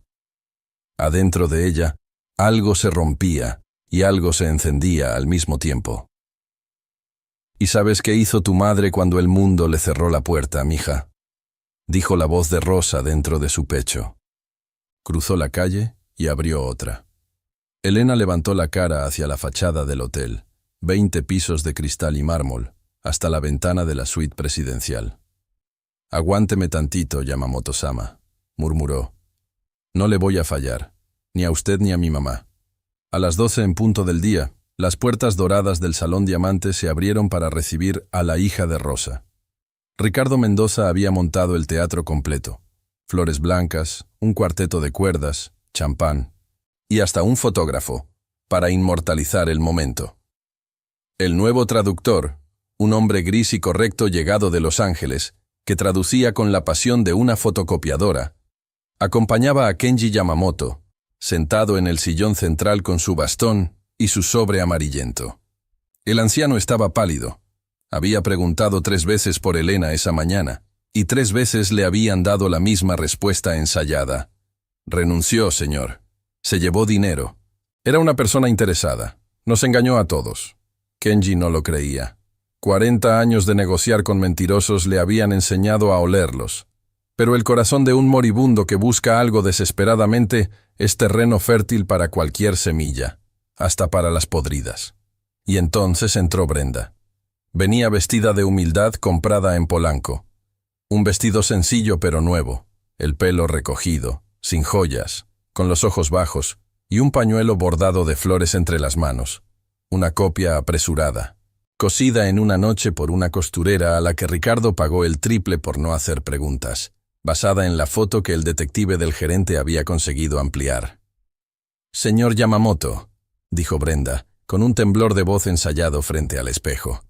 Adentro de ella, algo se rompía y algo se encendía al mismo tiempo. ¿Y sabes qué hizo tu madre cuando el mundo le cerró la puerta, mija? Dijo la voz de Rosa dentro de su pecho. Cruzó la calle y abrió otra. Elena levantó la cara hacia la fachada del hotel, 20 pisos de cristal y mármol, hasta la ventana de la suite presidencial. «Aguánteme tantito, Yamamoto-sama», murmuró. «No le voy a fallar, ni a usted ni a mi mamá». A las 12 en punto del día, las puertas doradas del Salón Diamante se abrieron para recibir a la hija de Rosa. Ricardo Mendoza había montado el teatro completo. Flores blancas, un cuarteto de cuerdas, champán y hasta un fotógrafo, para inmortalizar el momento. El nuevo traductor, un hombre gris y correcto llegado de Los Ángeles, que traducía con la pasión de una fotocopiadora, acompañaba a Kenji Yamamoto, sentado en el sillón central con su bastón y su sobre amarillento. El anciano estaba pálido. Había preguntado 3 veces por Elena esa mañana, y 3 veces le habían dado la misma respuesta ensayada. Renunció, señor. Se llevó dinero. Era una persona interesada. Nos engañó a todos. Kenji no lo creía. 40 años de negociar con mentirosos le habían enseñado a olerlos. Pero el corazón de un moribundo que busca algo desesperadamente es terreno fértil para cualquier semilla, hasta para las podridas. Y entonces entró Brenda. Venía vestida de humildad comprada en Polanco. Un vestido sencillo pero nuevo, el pelo recogido, sin joyas, con los ojos bajos y un pañuelo bordado de flores entre las manos. Una copia apresurada, cosida en una noche por una costurera a la que Ricardo pagó el triple por no hacer preguntas, basada en la foto que el detective del gerente había conseguido ampliar. «Señor Yamamoto», dijo Brenda, con un temblor de voz ensayado frente al espejo.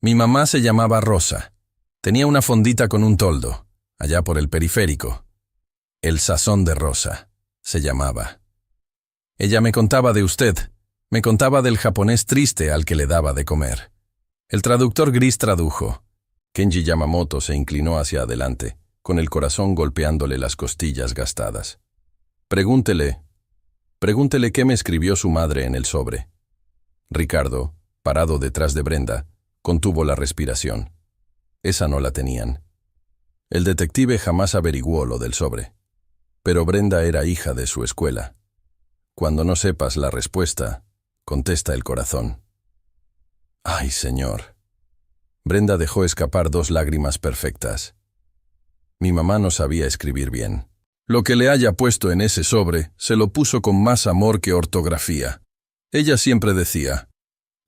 «Mi mamá se llamaba Rosa. Tenía una fondita con un toldo, allá por el periférico. El Sazón de Rosa, se llamaba. Ella me contaba de usted, me contaba del japonés triste al que le daba de comer». El traductor gris tradujo. Kenji Yamamoto se inclinó hacia adelante, con el corazón golpeándole las costillas gastadas. Pregúntele qué me escribió su madre en el sobre. Ricardo, parado detrás de Brenda, contuvo la respiración. Esa no la tenían. El detective jamás averiguó lo del sobre. Pero Brenda era hija de su escuela. Cuando no sepas la respuesta, contesta el corazón. ¡Ay, señor! Brenda dejó escapar 2 lágrimas perfectas. Mi mamá no sabía escribir bien. Lo que le haya puesto en ese sobre, se lo puso con más amor que ortografía. Ella siempre decía,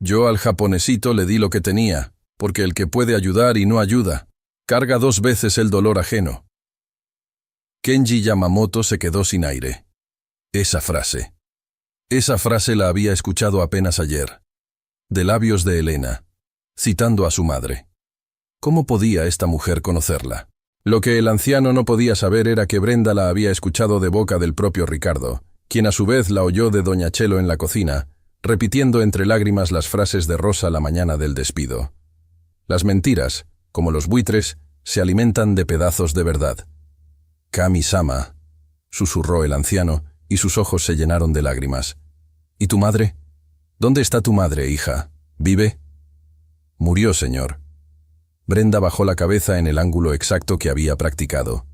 yo al japonesito le di lo que tenía, porque el que puede ayudar y no ayuda, carga 2 veces el dolor ajeno. Kenji Yamamoto se quedó sin aire. Esa frase la había escuchado apenas ayer, de labios de Elena, citando a su madre. ¿Cómo podía esta mujer conocerla? Lo que el anciano no podía saber era que Brenda la había escuchado de boca del propio Ricardo, quien a su vez la oyó de doña Chelo en la cocina, repitiendo entre lágrimas las frases de Rosa la mañana del despido. Las mentiras, como los buitres, se alimentan de pedazos de verdad. Kami-sama, susurró el anciano, y sus ojos se llenaron de lágrimas. ¿Y tu madre? ¿Dónde está tu madre, hija? ¿Vive? Murió, señor. Brenda bajó la cabeza en el ángulo exacto que había practicado.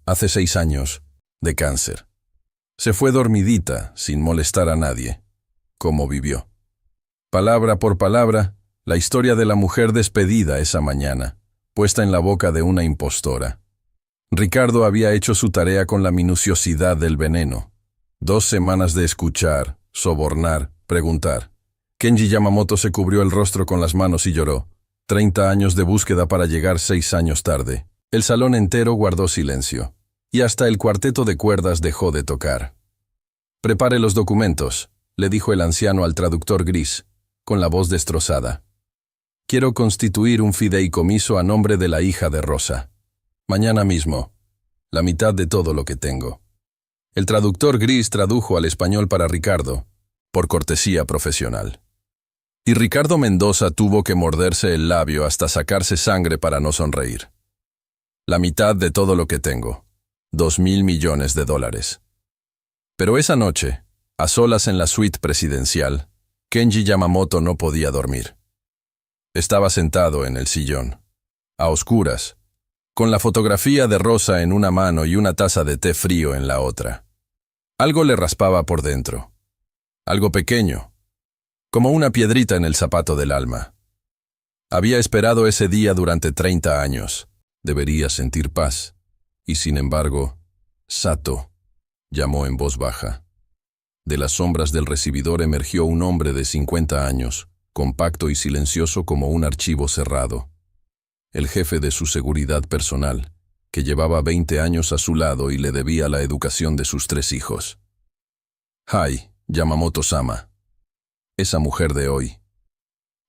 Hace 6 años, de cáncer. Se fue dormidita, sin molestar a nadie. ¿Cómo vivió? Palabra por palabra, la historia de la mujer despedida esa mañana, puesta en la boca de una impostora. Ricardo había hecho su tarea con la minuciosidad del veneno. 2 semanas de escuchar, sobornar, preguntar. Kenji Yamamoto se cubrió el rostro con las manos y lloró. 30 años de búsqueda para llegar 6 años tarde. El salón entero guardó silencio. Y hasta el cuarteto de cuerdas dejó de tocar. «Prepare los documentos», le dijo el anciano al traductor gris, con la voz destrozada. «Quiero constituir un fideicomiso a nombre de la hija de Rosa. Mañana mismo. La mitad de todo lo que tengo». El traductor gris tradujo al español para Ricardo, por cortesía profesional. Y Ricardo Mendoza tuvo que morderse el labio hasta sacarse sangre para no sonreír. La mitad de todo lo que tengo. 2.000 millones de dólares. Pero esa noche, a solas en la suite presidencial, Kenji Yamamoto no podía dormir. Estaba sentado en el sillón, a oscuras, con la fotografía de Rosa en una mano y una taza de té frío en la otra. Algo le raspaba por dentro. Algo pequeño, como una piedrita en el zapato del alma. Había esperado ese día durante 30 años. Debería sentir paz. Y sin embargo, Sato, llamó en voz baja. De las sombras del recibidor emergió un hombre de 50 años, compacto y silencioso como un archivo cerrado. El jefe de su seguridad personal, que llevaba 20 años a su lado y le debía la educación de sus 3 hijos. Hai, Yamamoto-sama. Esa mujer de hoy.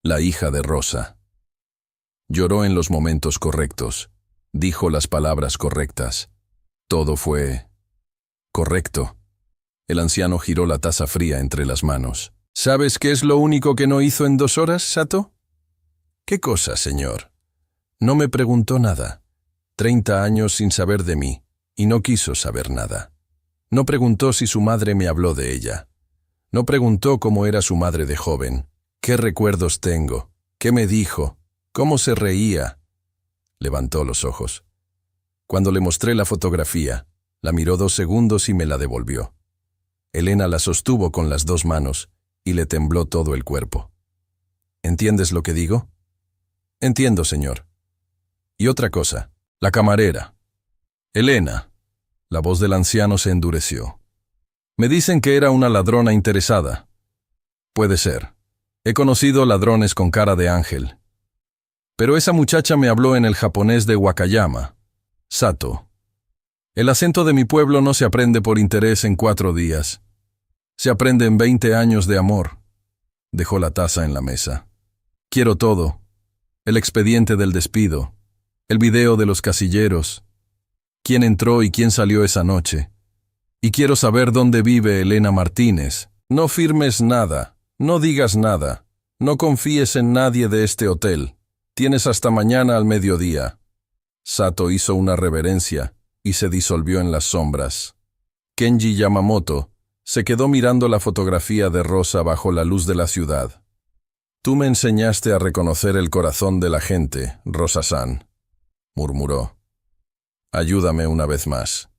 La hija de Rosa. Lloró en los momentos correctos. Dijo las palabras correctas. Todo fue correcto. El anciano giró la taza fría entre las manos. ¿Sabes qué es lo único que no hizo en 2 horas, Sato? ¿Qué cosa, señor? No me preguntó nada. 30 años sin saber de mí, y no quiso saber nada. No preguntó si su madre me habló de ella. No preguntó cómo era su madre de joven, qué recuerdos tengo, qué me dijo, cómo se reía. Levantó los ojos. Cuando le mostré la fotografía, la miró 2 segundos y me la devolvió. Elena la sostuvo con las 2 manos y le tembló todo el cuerpo. ¿Entiendes lo que digo? Entiendo, señor. Y otra cosa, la camarera. Elena. La voz del anciano se endureció. Me dicen que era una ladrona interesada. Puede ser. He conocido ladrones con cara de ángel. Pero esa muchacha me habló en el japonés de Wakayama. Sato. El acento de mi pueblo no se aprende por interés en 4 días. Se aprende en 20 años de amor. Dejó la taza en la mesa. Quiero todo. El expediente del despido. El video de los casilleros. Quién entró y quién salió esa noche. Y quiero saber dónde vive Elena Martínez. No firmes nada. No digas nada. No confíes en nadie de este hotel. Tienes hasta mañana al mediodía. Sato hizo una reverencia y se disolvió en las sombras. Kenji Yamamoto se quedó mirando la fotografía de Rosa bajo la luz de la ciudad. Tú me enseñaste a reconocer el corazón de la gente, Rosa-san, murmuró. Ayúdame una vez más,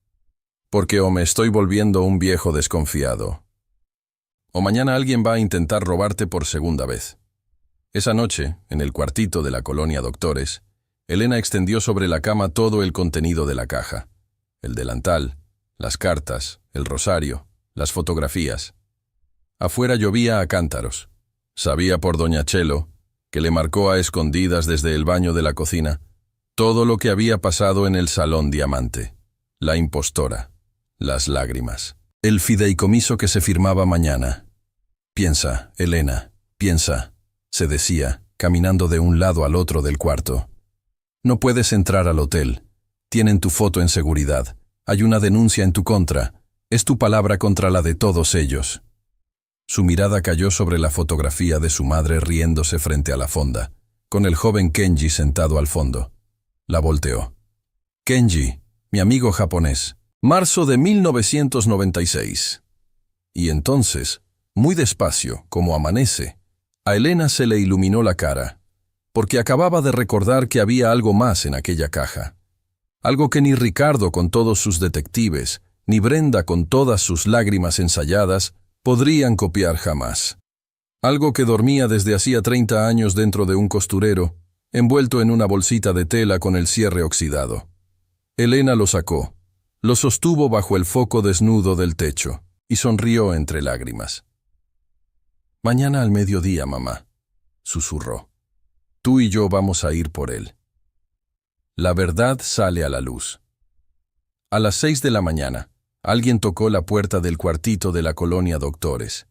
porque o me estoy volviendo un viejo desconfiado, o mañana alguien va a intentar robarte por segunda vez. Esa noche, en el cuartito de la colonia Doctores, Elena extendió sobre la cama todo el contenido de la caja. El delantal, las cartas, el rosario, las fotografías. Afuera llovía a cántaros. Sabía por doña Chelo, que le marcó a escondidas desde el baño de la cocina, todo lo que había pasado en el Salón Diamante. La impostora, las lágrimas, el fideicomiso que se firmaba mañana. Piensa, Elena, piensa, se decía, caminando de un lado al otro del cuarto. No puedes entrar al hotel. Tienen tu foto en seguridad. Hay una denuncia en tu contra. Es tu palabra contra la de todos ellos. Su mirada cayó sobre la fotografía de su madre riéndose frente a la fonda, con el joven Kenji sentado al fondo. La volteó. Kenji, mi amigo japonés. Marzo de 1996. Y entonces, muy despacio, como amanece, a Elena se le iluminó la cara, porque acababa de recordar que había algo más en aquella caja. Algo que ni Ricardo con todos sus detectives, ni Brenda con todas sus lágrimas ensayadas, podrían copiar jamás. Algo que dormía desde hacía 30 años dentro de un costurero, envuelto en una bolsita de tela con el cierre oxidado. Elena lo sacó, lo sostuvo bajo el foco desnudo del techo, y sonrió entre lágrimas. Mañana al mediodía, mamá, susurró. Tú y yo vamos a ir por él. La verdad sale a la luz. A las 6 de la mañana, alguien tocó la puerta del cuartito de la colonia Doctores.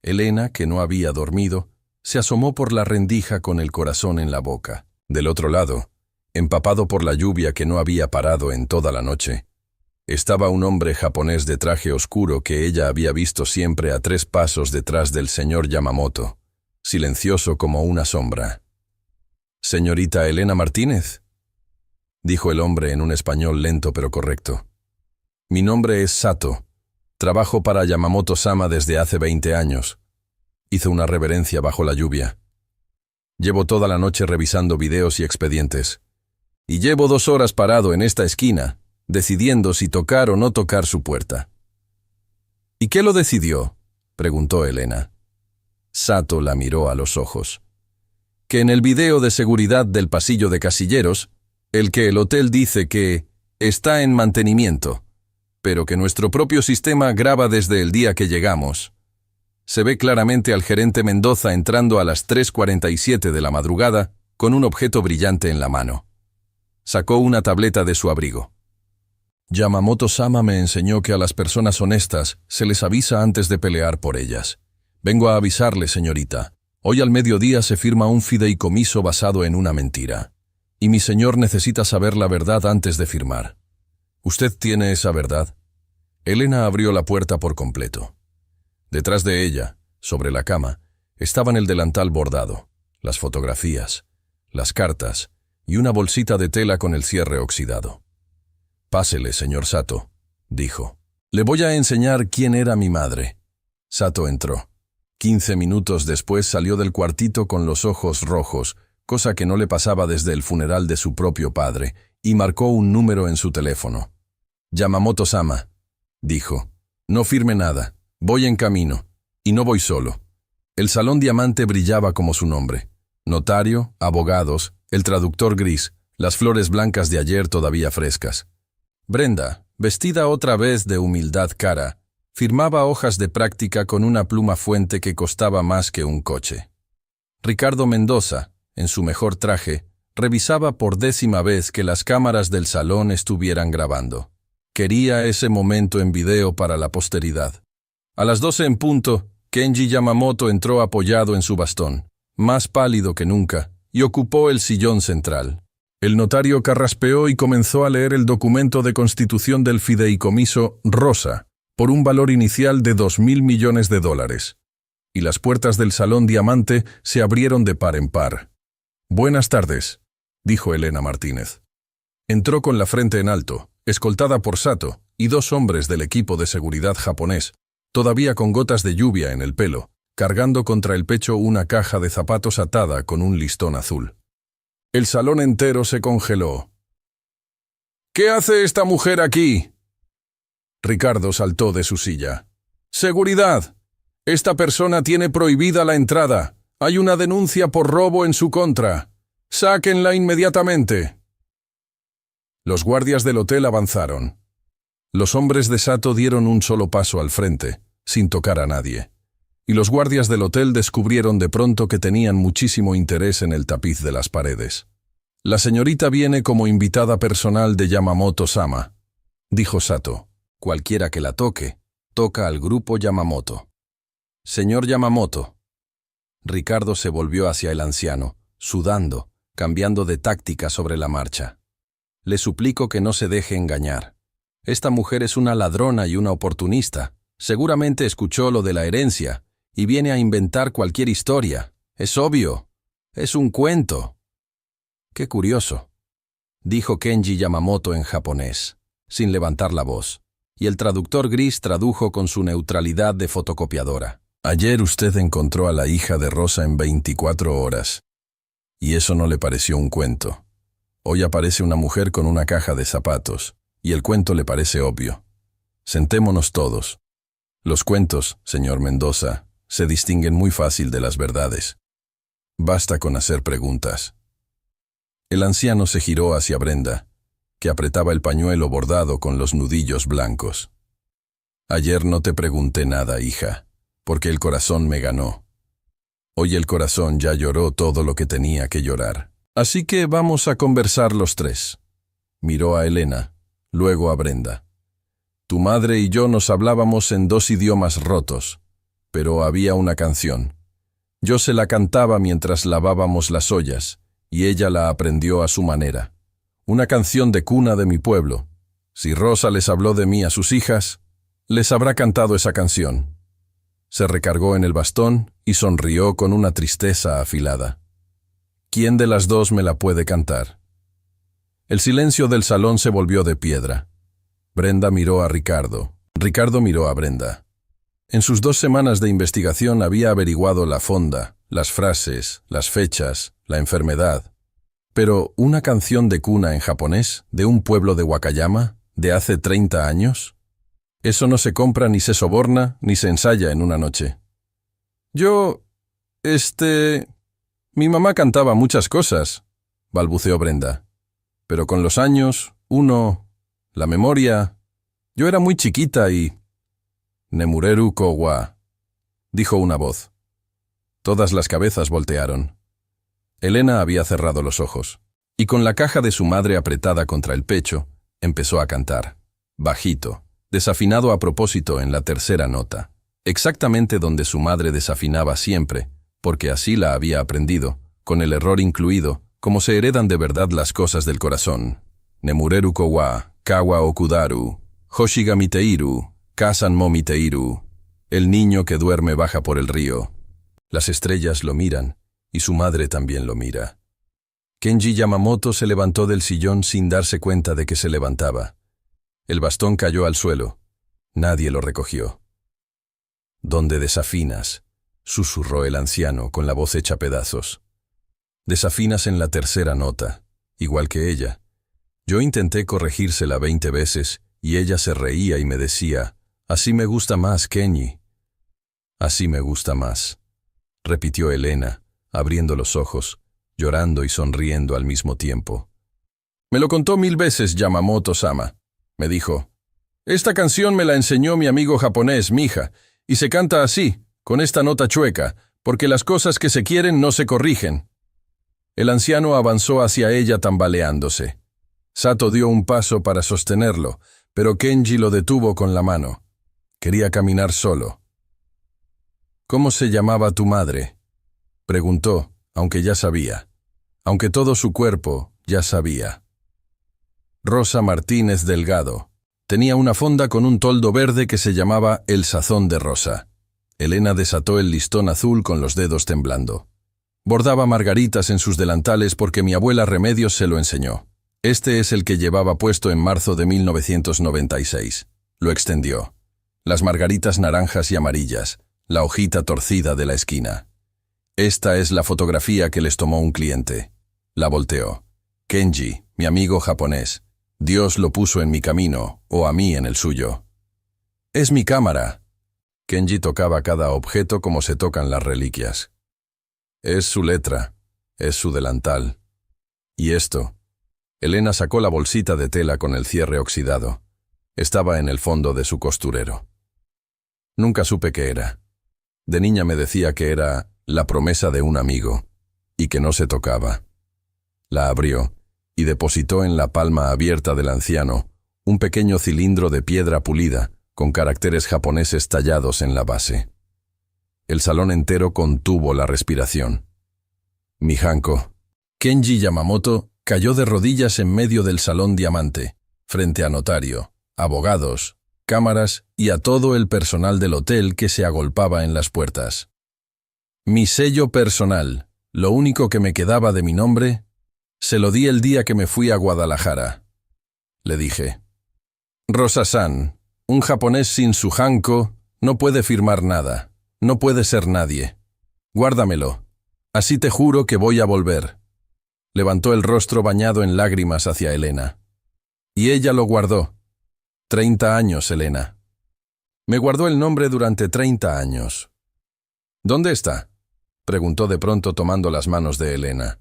Elena, que no había dormido, se asomó por la rendija con el corazón en la boca. Del otro lado, empapado por la lluvia que no había parado en toda la noche, estaba un hombre japonés de traje oscuro que ella había visto siempre a 3 pasos detrás del señor Yamamoto, silencioso como una sombra. «Señorita Elena Martínez», dijo el hombre en un español lento pero correcto. «Mi nombre es Sato. Trabajo para Yamamoto-sama desde hace 20 años». Hizo una reverencia bajo la lluvia. «Llevo toda la noche revisando videos y expedientes. Y llevo 2 horas parado en esta esquina, decidiendo si tocar o no tocar su puerta». «¿Y qué lo decidió?», preguntó Elena. Sato la miró a los ojos. «Que en el video de seguridad del pasillo de casilleros, el que el hotel dice que está en mantenimiento, pero que nuestro propio sistema graba desde el día que llegamos. Se ve claramente al gerente Mendoza entrando a las 3:47 de la madrugada con un objeto brillante en la mano. Sacó una tableta de su abrigo. Yamamoto-sama me enseñó que a las personas honestas se les avisa antes de pelear por ellas. Vengo a avisarle, señorita. Hoy al mediodía se firma un fideicomiso basado en una mentira. Y mi señor necesita saber la verdad antes de firmar. ¿Usted tiene esa verdad?». Elena abrió la puerta por completo. Detrás de ella, sobre la cama, estaban el delantal bordado, las fotografías, las cartas y una bolsita de tela con el cierre oxidado. «Pásele, señor Sato», dijo. «Le voy a enseñar quién era mi madre». Sato entró. 15 minutos después salió del cuartito con los ojos rojos, cosa que no le pasaba desde el funeral de su propio padre, y marcó un número en su teléfono. «Yamamoto-sama», dijo. «No firme nada. Voy en camino. Y no voy solo». El Salón Diamante brillaba como su nombre. Notario, abogados, El traductor gris, las flores blancas de ayer todavía frescas. Brenda, vestida otra vez de humildad cara, firmaba hojas de práctica con una pluma fuente que costaba más que un coche. Ricardo Mendoza, en su mejor traje, revisaba por 10ª vez que las cámaras del salón estuvieran grabando. Quería ese momento en video para la posteridad. A las 12 en punto, Kenji Yamamoto entró apoyado en su bastón, más pálido que nunca, y ocupó el sillón central. El notario carraspeó y comenzó a leer el documento de constitución del fideicomiso Rosa, por un valor inicial de $2.000 millones. Y las puertas del Salón Diamante se abrieron de par en par. «Buenas tardes», dijo Elena Martínez. Entró con la frente en alto, escoltada por Sato y 2 hombres del equipo de seguridad japonés, todavía con gotas de lluvia en el pelo, cargando contra el pecho una caja de zapatos atada con un listón azul. El salón entero se congeló. «¿Qué hace esta mujer aquí?» Ricardo saltó de su silla. «¡Seguridad! Esta persona tiene prohibida la entrada. Hay una denuncia por robo en su contra. ¡Sáquenla inmediatamente!» Los guardias del hotel avanzaron. Los hombres de Sato dieron un solo paso al frente, sin tocar a nadie. Y los guardias del hotel descubrieron de pronto que tenían muchísimo interés en el tapiz de las paredes. «La señorita viene como invitada personal de Yamamoto-sama», dijo Sato. «Cualquiera que la toque, toca al grupo Yamamoto». «Señor Yamamoto». Ricardo se volvió hacia el anciano, sudando, cambiando de táctica sobre la marcha. «Le suplico que no se deje engañar. Esta mujer es una ladrona y una oportunista. Seguramente escuchó lo de la herencia y viene a inventar cualquier historia. Es obvio. Es un cuento». «Qué curioso», dijo Kenji Yamamoto en japonés, sin levantar la voz, y el traductor gris tradujo con su neutralidad de fotocopiadora. «Ayer usted encontró a la hija de Rosa en 24 horas. Y eso no le pareció un cuento. Hoy aparece una mujer con una caja de zapatos, y el cuento le parece obvio. Sentémonos todos. Los cuentos, señor Mendoza, se distinguen muy fácil de las verdades. Basta con hacer preguntas». El anciano se giró hacia Brenda, que apretaba el pañuelo bordado con los nudillos blancos. «Ayer no te pregunté nada, hija, porque el corazón me ganó. Hoy el corazón ya lloró todo lo que tenía que llorar. Así que vamos a conversar los 3. Miró a Elena, luego a Brenda. «Tu madre y yo nos hablábamos en 2 idiomas rotos, pero había una canción. Yo se la cantaba mientras lavábamos las ollas, y ella la aprendió a su manera. Una canción de cuna de mi pueblo. Si Rosa les habló de mí a sus hijas, les habrá cantado esa canción». Se recargó en el bastón y sonrió con una tristeza afilada. «¿Quién de las 2 me la puede cantar?» El silencio del salón se volvió de piedra. Brenda miró a Ricardo. Ricardo miró a Brenda. En sus 2 semanas de investigación había averiguado la fonda, las frases, las fechas, la enfermedad. Pero, ¿una canción de cuna en japonés, de un pueblo de Wakayama, de hace 30 años? Eso no se compra ni se soborna ni se ensaya en una noche. Mi mamá cantaba muchas cosas», balbuceó Brenda. «Pero con los años, la memoria... Yo era muy chiquita y...» «Nemureru Kowa», dijo una voz. Todas las cabezas voltearon. Elena había cerrado los ojos, y con la caja de su madre apretada contra el pecho, empezó a cantar, bajito, desafinado a propósito en la 3ª nota, exactamente donde su madre desafinaba siempre, porque así la había aprendido, con el error incluido, como se heredan de verdad las cosas del corazón. Nemureru Kowa, Kawa Okudaru, Hoshigamiteiru, Kasan Momiteiru, el niño que duerme baja por el río. Las estrellas lo miran, y su madre también lo mira. Kenji Yamamoto se levantó del sillón sin darse cuenta de que se levantaba. El bastón cayó al suelo. Nadie lo recogió. «¿Dónde desafinas?», susurró el anciano con la voz hecha pedazos. «Desafinas en la 3ª nota, igual que ella. Yo intenté corregírsela 20 veces y ella se reía y me decía, así me gusta más, Kenji». «Así me gusta más», repitió Elena, abriendo los ojos, llorando y sonriendo al mismo tiempo. Me lo contó 1000 veces Yamamoto-sama. Me dijo, esta canción me la enseñó mi amigo japonés, Mija, y se canta así, con esta nota chueca, porque las cosas que se quieren no se corrigen. El anciano avanzó hacia ella tambaleándose. Sato dio un paso para sostenerlo, pero Kenji lo detuvo con la mano. Quería caminar solo. ¿Cómo se llamaba tu madre?, preguntó, aunque ya sabía. Aunque todo su cuerpo ya sabía. Rosa Martínez Delgado. Tenía una fonda con un toldo verde que se llamaba El Sazón de Rosa. Elena desató el listón azul con los dedos temblando. Bordaba margaritas en sus delantales porque mi abuela Remedios se lo enseñó. Este es el que llevaba puesto en marzo de 1996. Lo extendió. Las margaritas naranjas y amarillas, la hojita torcida de la esquina. Esta es la fotografía que les tomó un cliente. La volteó. Kenji, mi amigo japonés. Dios lo puso en mi camino, o a mí en el suyo. Es mi cámara. Kenji tocaba cada objeto como se tocan las reliquias. Es su letra, es su delantal. ¿Y esto? Elena sacó la bolsita de tela con el cierre oxidado. Estaba en el fondo de su costurero. Nunca supe qué era. De niña me decía que era la promesa de un amigo, y que no se tocaba. La abrió y depositó en la palma abierta del anciano un pequeño cilindro de piedra pulida con caracteres japoneses tallados en la base. El salón entero contuvo la respiración. Mijanko. Kenji Yamamoto cayó de rodillas en medio del salón diamante, frente a notario, abogados, cámaras y a todo el personal del hotel que se agolpaba en las puertas. Mi sello personal, lo único que me quedaba de mi nombre, se lo di el día que me fui a Guadalajara. Le dije, Rosa-san, un japonés sin su hanko no puede firmar nada, no puede ser nadie. Guárdamelo, así te juro que voy a volver. Levantó el rostro bañado en lágrimas hacia Elena. Y ella lo guardó. 30 años, Elena. Me guardó el nombre durante 30 años. ¿Dónde está?, preguntó de pronto tomando las manos de Elena.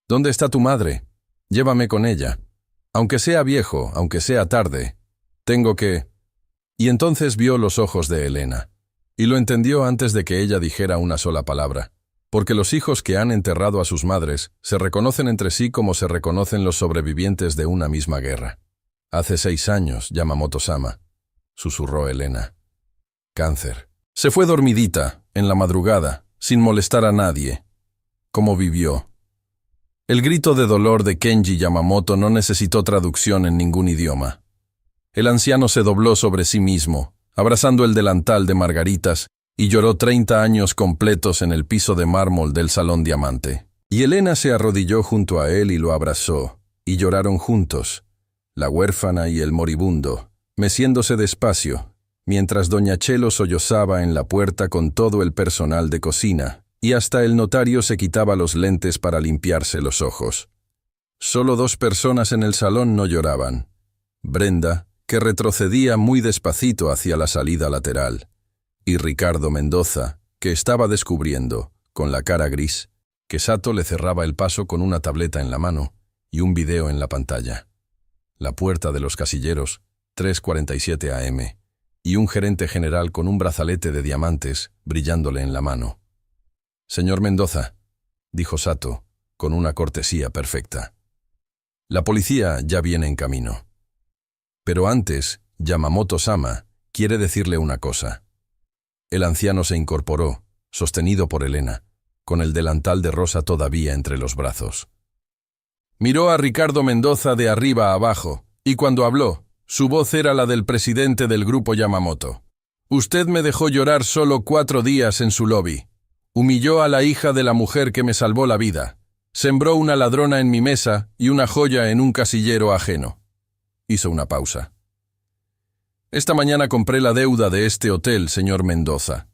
¿Dónde está tu madre? Llévame con ella. Aunque sea viejo, aunque sea tarde, tengo que... Y entonces vio los ojos de Elena. Y lo entendió antes de que ella dijera una sola palabra. Porque los hijos que han enterrado a sus madres se reconocen entre sí como se reconocen los sobrevivientes de una misma guerra. Hace 6 años, Yamamoto-sama, susurró Elena. Cáncer. Se fue dormidita, en la madrugada, sin molestar a nadie. ¿Cómo vivió? El grito de dolor de Kenji Yamamoto no necesitó traducción en ningún idioma. El anciano se dobló sobre sí mismo, abrazando el delantal de margaritas, y lloró 30 años completos en el piso de mármol del Salón Diamante. Y Elena se arrodilló junto a él y lo abrazó, y lloraron juntos, la huérfana y el moribundo, meciéndose despacio, mientras doña Chelo sollozaba en la puerta con todo el personal de cocina, y hasta el notario se quitaba los lentes para limpiarse los ojos. Solo 2 personas en el salón no lloraban. Brenda, que retrocedía muy despacito hacia la salida lateral, y Ricardo Mendoza, que estaba descubriendo, con la cara gris, que Sato le cerraba el paso con una tableta en la mano y un video en la pantalla. La puerta de los casilleros, 3:47 AM, y un gerente general con un brazalete de diamantes brillándole en la mano. Señor Mendoza, dijo Sato, con una cortesía perfecta. La policía ya viene en camino. Pero antes, Yamamoto-sama quiere decirle una cosa. El anciano se incorporó, sostenido por Elena, con el delantal de rosa todavía entre los brazos. Miró a Ricardo Mendoza de arriba a abajo, y cuando habló, su voz era la del presidente del grupo Yamamoto. Usted me dejó llorar solo 4 días en su lobby. Humilló a la hija de la mujer que me salvó la vida. Sembró una ladrona en mi mesa y una joya en un casillero ajeno. Hizo una pausa. Esta mañana compré la deuda de este hotel, señor Mendoza.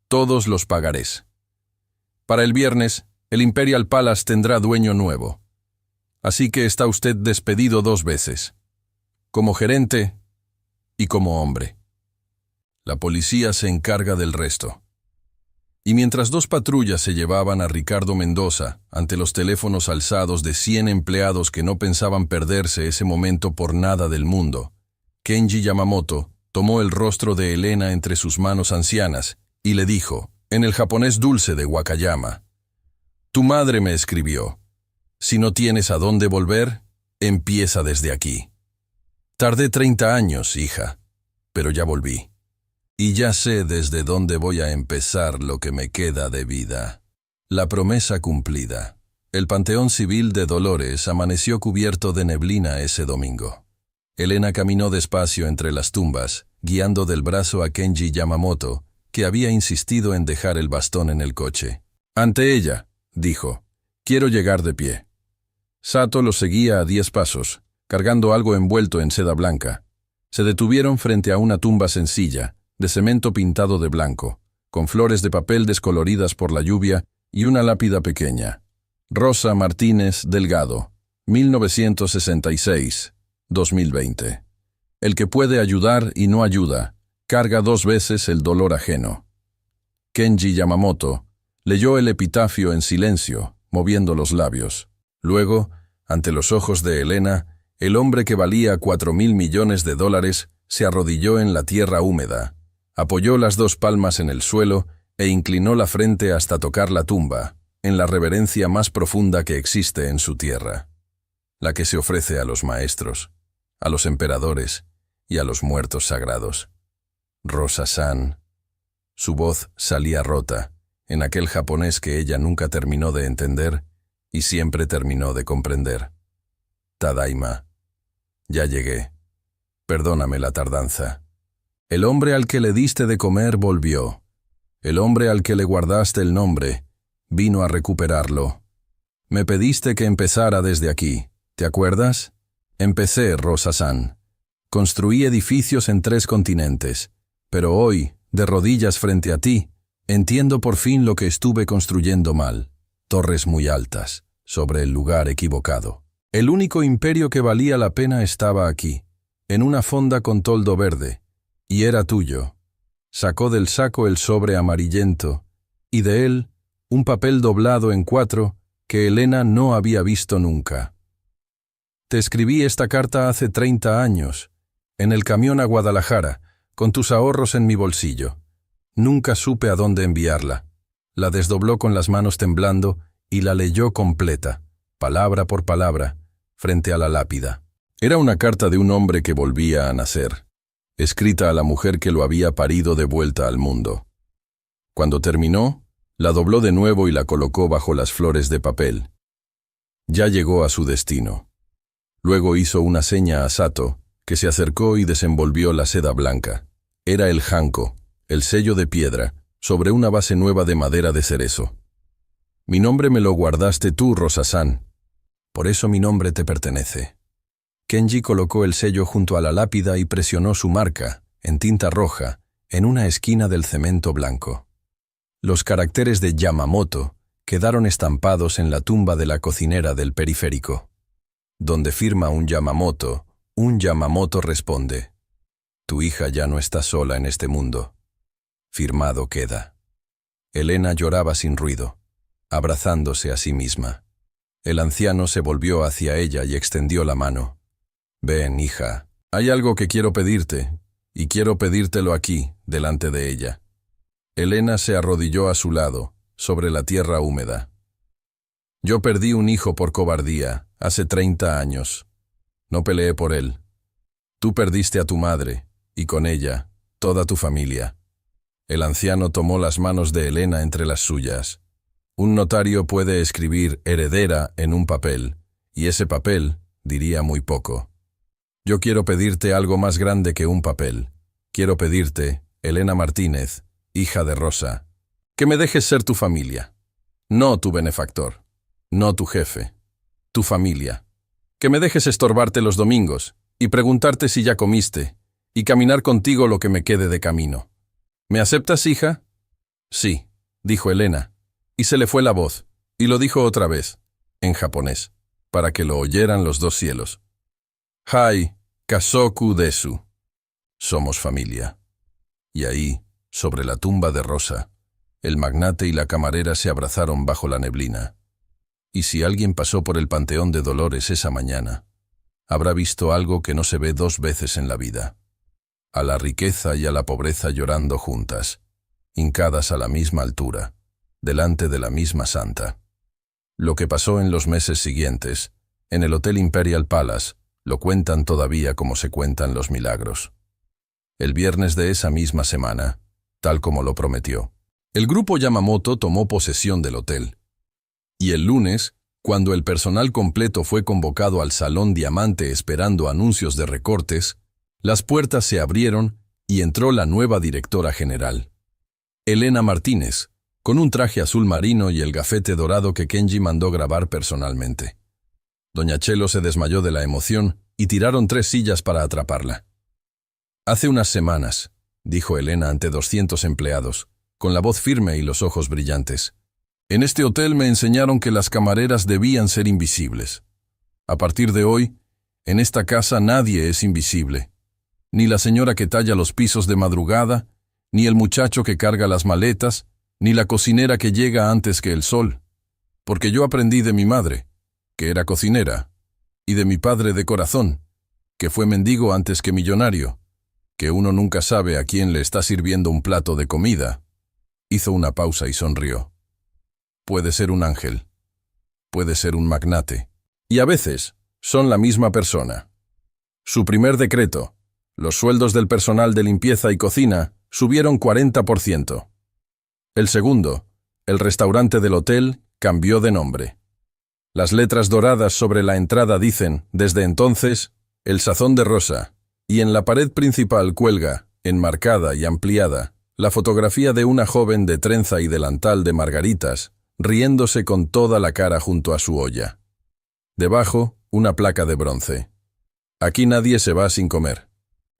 Todos los pagarés. Para el viernes, el Imperial Palace tendrá dueño nuevo. Así que está usted despedido 2 veces. Como gerente y como hombre. La policía se encarga del resto. Y mientras dos patrullas se llevaban a Ricardo Mendoza, ante los teléfonos alzados de 100 empleados que no pensaban perderse ese momento por nada del mundo, Kenji Yamamoto tomó el rostro de Elena entre sus manos ancianas y le dijo, en el japonés dulce de Wakayama, «Tu madre me escribió. Si no tienes a dónde volver, empieza desde aquí. Tardé 30 años, hija, pero ya volví. Y ya sé desde dónde voy a empezar lo que me queda de vida». La promesa cumplida. El Panteón Civil de Dolores amaneció cubierto de neblina ese domingo. Elena caminó despacio entre las tumbas, guiando del brazo a Kenji Yamamoto, que había insistido en dejar el bastón en el coche. Ante ella, dijo, «Quiero llegar de pie». Sato lo seguía a 10 pasos, cargando algo envuelto en seda blanca. Se detuvieron frente a una tumba sencilla, de cemento pintado de blanco, con flores de papel descoloridas por la lluvia y una lápida pequeña. Rosa Martínez Delgado, 1966-2020. El que puede ayudar y no ayuda, carga 2 veces el dolor ajeno. Kenji Yamamoto leyó el epitafio en silencio, moviendo los labios. Luego, ante los ojos de Elena, el hombre que valía $4.000 millones se arrodilló en la tierra húmeda, apoyó las 2 palmas en el suelo e inclinó la frente hasta tocar la tumba, en la reverencia más profunda que existe en su tierra, la que se ofrece a los maestros, a los emperadores y a los muertos sagrados. Rosa-san. Su voz salía rota, en aquel japonés que ella nunca terminó de entender y siempre terminó de comprender. Tadaima. Ya llegué. Perdóname la tardanza. El hombre al que le diste de comer volvió. El hombre al que le guardaste el nombre vino a recuperarlo. Me pediste que empezara desde aquí, ¿te acuerdas? Empecé, Rosa-san. Construí edificios en 3 continentes, pero hoy, de rodillas frente a ti, entiendo por fin lo que estuve construyendo mal. Torres muy altas, sobre el lugar equivocado. El único imperio que valía la pena estaba aquí, en una fonda con toldo verde, y era tuyo. Sacó del saco el sobre amarillento, y de él un papel doblado en 4 que Elena no había visto nunca. Te escribí esta carta hace 30 años, en el camión a Guadalajara, con tus ahorros en mi bolsillo. Nunca supe a dónde enviarla. La desdobló con las manos temblando y la leyó completa, palabra por palabra, frente a la lápida. Era una carta de un hombre que volvía a nacer, escrita a la mujer que lo había parido de vuelta al mundo. Cuando terminó, la dobló de nuevo y la colocó bajo las flores de papel. Ya llegó a su destino. Luego hizo una seña a Sato, que se acercó y desenvolvió la seda blanca. Era el hanko, el sello de piedra, sobre una base nueva de madera de cerezo. Mi nombre me lo guardaste tú, Rosa-san. Por eso mi nombre te pertenece. Kenji colocó el sello junto a la lápida y presionó su marca, en tinta roja, en una esquina del cemento blanco. Los caracteres de Yamamoto quedaron estampados en la tumba de la cocinera del periférico. Donde firma un Yamamoto responde: tu hija ya no está sola en este mundo. Firmado queda. Elena lloraba sin ruido, abrazándose a sí misma. El anciano se volvió hacia ella y extendió la mano. Ven, hija, hay algo que quiero pedirte, y quiero pedírtelo aquí, delante de ella. Elena se arrodilló a su lado, sobre la tierra húmeda. Yo perdí un hijo por cobardía, hace 30 años. No peleé por él. Tú perdiste a tu madre, y con ella, toda tu familia. El anciano tomó las manos de Elena entre las suyas. Un notario puede escribir heredera en un papel, y ese papel diría muy poco. Yo quiero pedirte algo más grande que un papel. Quiero pedirte, Elena Martínez, hija de Rosa, que me dejes ser tu familia. No tu benefactor, no tu jefe, tu familia. Que me dejes estorbarte los domingos y preguntarte si ya comiste, y caminar contigo lo que me quede de camino. ¿Me aceptas, hija? Sí, dijo Elena, y se le fue la voz, y lo dijo otra vez, en japonés, para que lo oyeran los 2 cielos. Hai, kasoku desu. Somos familia. Y ahí, sobre la tumba de Rosa, El magnate y la camarera se abrazaron bajo la neblina. Y si alguien pasó por el Panteón de Dolores esa mañana, habrá visto algo que no se ve dos veces en la vida. A la riqueza y a la pobreza llorando juntas, hincadas a la misma altura, delante de la misma santa. Lo que pasó en los meses siguientes, en el Hotel Imperial Palace, lo cuentan todavía como se cuentan los milagros. El viernes de esa misma semana, tal como lo prometió, el grupo Yamamoto tomó posesión del hotel. Y el lunes, cuando el personal completo fue convocado al Salón Diamante esperando anuncios de recortes, las puertas se abrieron y entró la nueva directora general, Elena Martínez, con un traje azul marino y el gafete dorado que Kenji mandó grabar personalmente. Doña Chelo se desmayó de la emoción y tiraron 3 sillas para atraparla. «Hace unas semanas», dijo Elena ante 200 empleados, con la voz firme y los ojos brillantes. «En este hotel me enseñaron que las camareras debían ser invisibles. A partir de hoy, en esta casa nadie es invisible. Ni la señora que talla los pisos de madrugada, ni el muchacho que carga las maletas, ni la cocinera que llega antes que el sol. Porque yo aprendí de mi madre, que era cocinera, y de mi padre de corazón, que fue mendigo antes que millonario, que uno nunca sabe a quién le está sirviendo un plato de comida». Hizo una pausa y sonrió. Puede ser un ángel, puede ser un magnate, y a veces son la misma persona. Su primer decreto: los sueldos del personal de limpieza y cocina subieron 40%. El segundo, el restaurante del hotel, cambió de nombre. Las letras doradas sobre la entrada dicen, desde entonces, El Sazón de Rosa, y en la pared principal cuelga, enmarcada y ampliada, la fotografía de una joven de trenza y delantal de margaritas, riéndose con toda la cara junto a su olla. Debajo, una placa de bronce. Aquí nadie se va sin comer.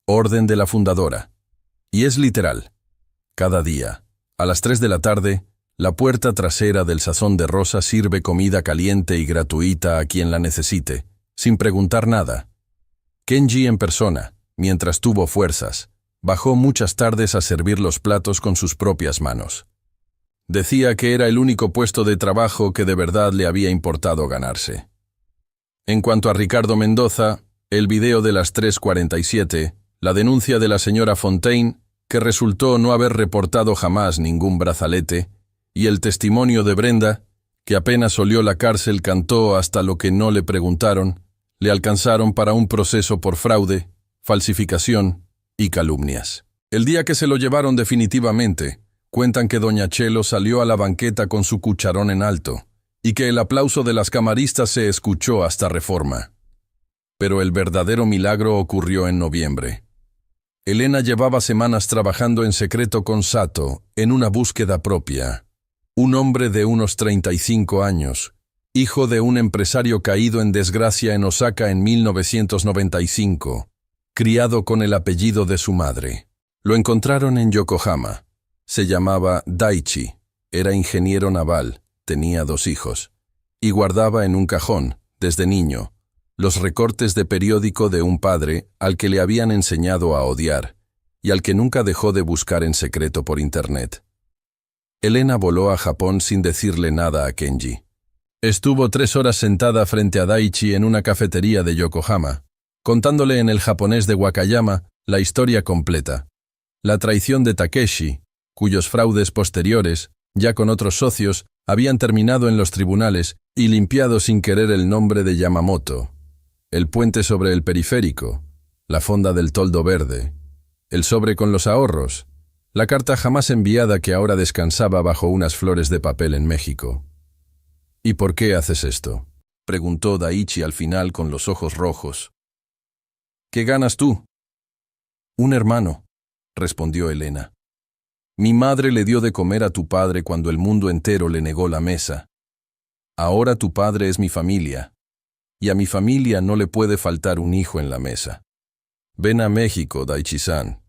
Orden de la fundadora. Y es literal. Cada día, a las 3 de la tarde, la puerta trasera del Sazón de Rosa sirve comida caliente y gratuita a quien la necesite, sin preguntar nada. Kenji en persona, mientras tuvo fuerzas, bajó muchas tardes a servir los platos con sus propias manos. Decía que era el único puesto de trabajo que de verdad le había importado ganarse. En cuanto a Ricardo Mendoza, el video de las 3:47, la denuncia de la señora Fontaine, que resultó no haber reportado jamás ningún brazalete, y el testimonio de Brenda, que apenas olió la cárcel cantó hasta lo que no le preguntaron, le alcanzaron para un proceso por fraude, falsificación y calumnias. El día que se lo llevaron definitivamente, cuentan que doña Chelo salió a la banqueta con su cucharón en alto, y que el aplauso de las camaristas se escuchó hasta Reforma. Pero el verdadero milagro ocurrió en noviembre. Elena llevaba semanas trabajando en secreto con Sato, en una búsqueda propia. Un hombre de unos 35 años, hijo de un empresario caído en desgracia en Osaka en 1995, criado con el apellido de su madre. Lo encontraron en Yokohama. Se llamaba Daichi, era ingeniero naval, tenía 2 hijos, y guardaba en un cajón, desde niño, los recortes de periódico de un padre al que le habían enseñado a odiar, y al que nunca dejó de buscar en secreto por internet. Elena voló a Japón sin decirle nada a Kenji. Estuvo 3 horas sentada frente a Daichi en una cafetería de Yokohama, contándole en el japonés de Wakayama la historia completa. La traición de Takeshi, cuyos fraudes posteriores, ya con otros socios, habían terminado en los tribunales y limpiado sin querer el nombre de Yamamoto. El puente sobre el periférico, la fonda del toldo verde, el sobre con los ahorros, la carta jamás enviada que ahora descansaba bajo unas flores de papel en México. «¿Y por qué haces esto?», preguntó Daichi al final con los ojos rojos. «¿Qué ganas tú?». «Un hermano», respondió Elena. «Mi madre le dio de comer a tu padre cuando el mundo entero le negó la mesa. Ahora tu padre es mi familia, y a mi familia no le puede faltar un hijo en la mesa. Ven a México, Daichi-san.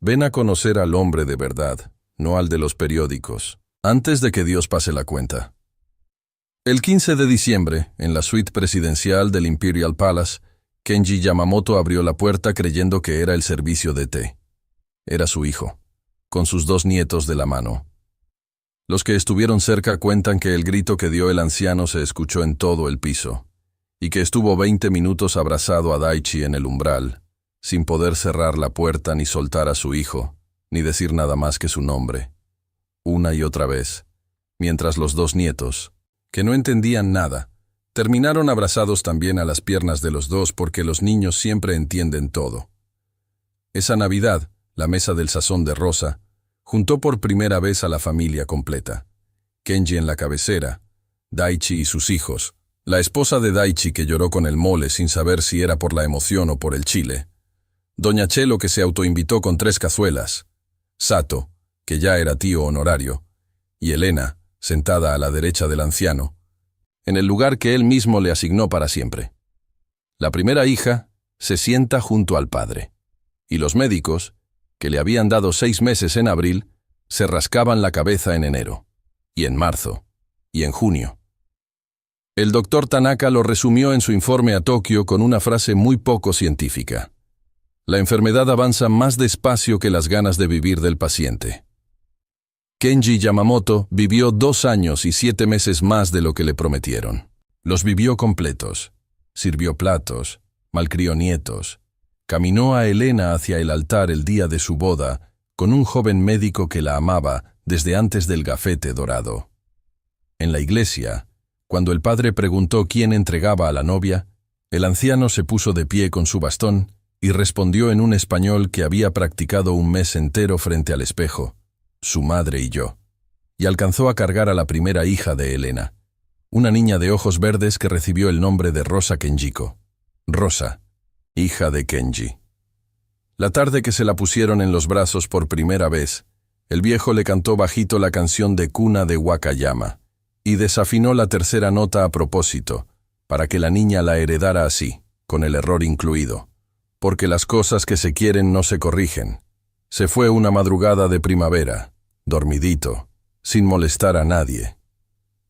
Ven a conocer al hombre de verdad, no al de los periódicos, antes de que Dios pase la cuenta». El 15 de diciembre, en la suite presidencial del Imperial Palace, Kenji Yamamoto abrió la puerta creyendo que era el servicio de té. Era su hijo, con sus 2 nietos de la mano. Los que estuvieron cerca cuentan que el grito que dio el anciano se escuchó en todo el piso, y que estuvo 20 minutos abrazado a Daichi en el umbral, sin poder cerrar la puerta ni soltar a su hijo, ni decir nada más que su nombre. Una y otra vez, mientras los dos nietos, que no entendían nada, terminaron abrazados también a las piernas de los dos porque los niños siempre entienden todo. Esa Navidad, la mesa del sazón de Rosa juntó por primera vez a la familia completa. Kenji en la cabecera, Daichi y sus hijos, la esposa de Daichi que lloró con el mole sin saber si era por la emoción o por el chile, Doña Chelo que se autoinvitó con 3 cazuelas, Sato, que ya era tío honorario, y Elena, sentada a la derecha del anciano, en el lugar que él mismo le asignó para siempre. La primera hija se sienta junto al padre, y los médicos, que le habían dado 6 meses en abril, se rascaban la cabeza en enero, y en marzo, y en junio. El doctor Tanaka lo resumió en su informe a Tokio con una frase muy poco científica. La enfermedad avanza más despacio que las ganas de vivir del paciente. Kenji Yamamoto vivió 2 años y 7 meses más de lo que le prometieron. Los vivió completos. Sirvió platos, malcrió nietos. Caminó a Elena hacia el altar el día de su boda con un joven médico que la amaba desde antes del gafete dorado. En la iglesia, cuando el padre preguntó quién entregaba a la novia, el anciano se puso de pie con su bastón y respondió en un español que había practicado un mes entero frente al espejo, su madre y yo, y alcanzó a cargar a la primera hija de Elena, una niña de ojos verdes que recibió el nombre de Rosa Kenjiko. Rosa, hija de Kenji. La tarde que se la pusieron en los brazos por primera vez, el viejo le cantó bajito la canción de cuna de Wakayama, y desafinó la tercera nota a propósito, para que la niña la heredara así, con el error incluido. Porque las cosas que se quieren no se corrigen. Se fue una madrugada de primavera, dormidito, sin molestar a nadie.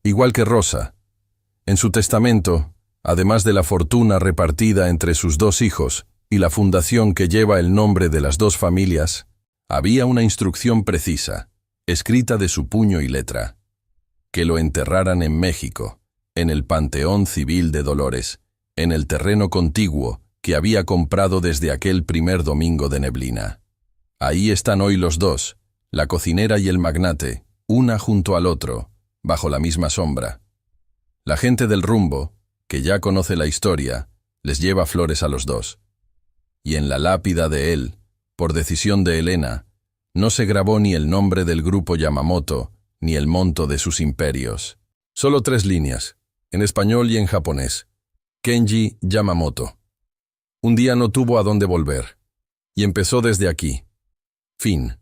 Igual que Rosa. En su testamento, además de la fortuna repartida entre sus 2 hijos y la fundación que lleva el nombre de las 2 familias, había una instrucción precisa, escrita de su puño y letra, que lo enterraran en México, en el Panteón Civil de Dolores, en el terreno contiguo que había comprado desde aquel primer domingo de neblina. Ahí están hoy los 2, la cocinera y el magnate, una junto al otro, bajo la misma sombra. La gente del rumbo, que ya conoce la historia, les lleva flores a los 2. Y en la lápida de él, por decisión de Elena, no se grabó ni el nombre del grupo Yamamoto, ni el monto de sus imperios. Solo 3 líneas, en español y en japonés. Kenji Yamamoto. Un día no tuvo a dónde volver, y empezó desde aquí. Fin.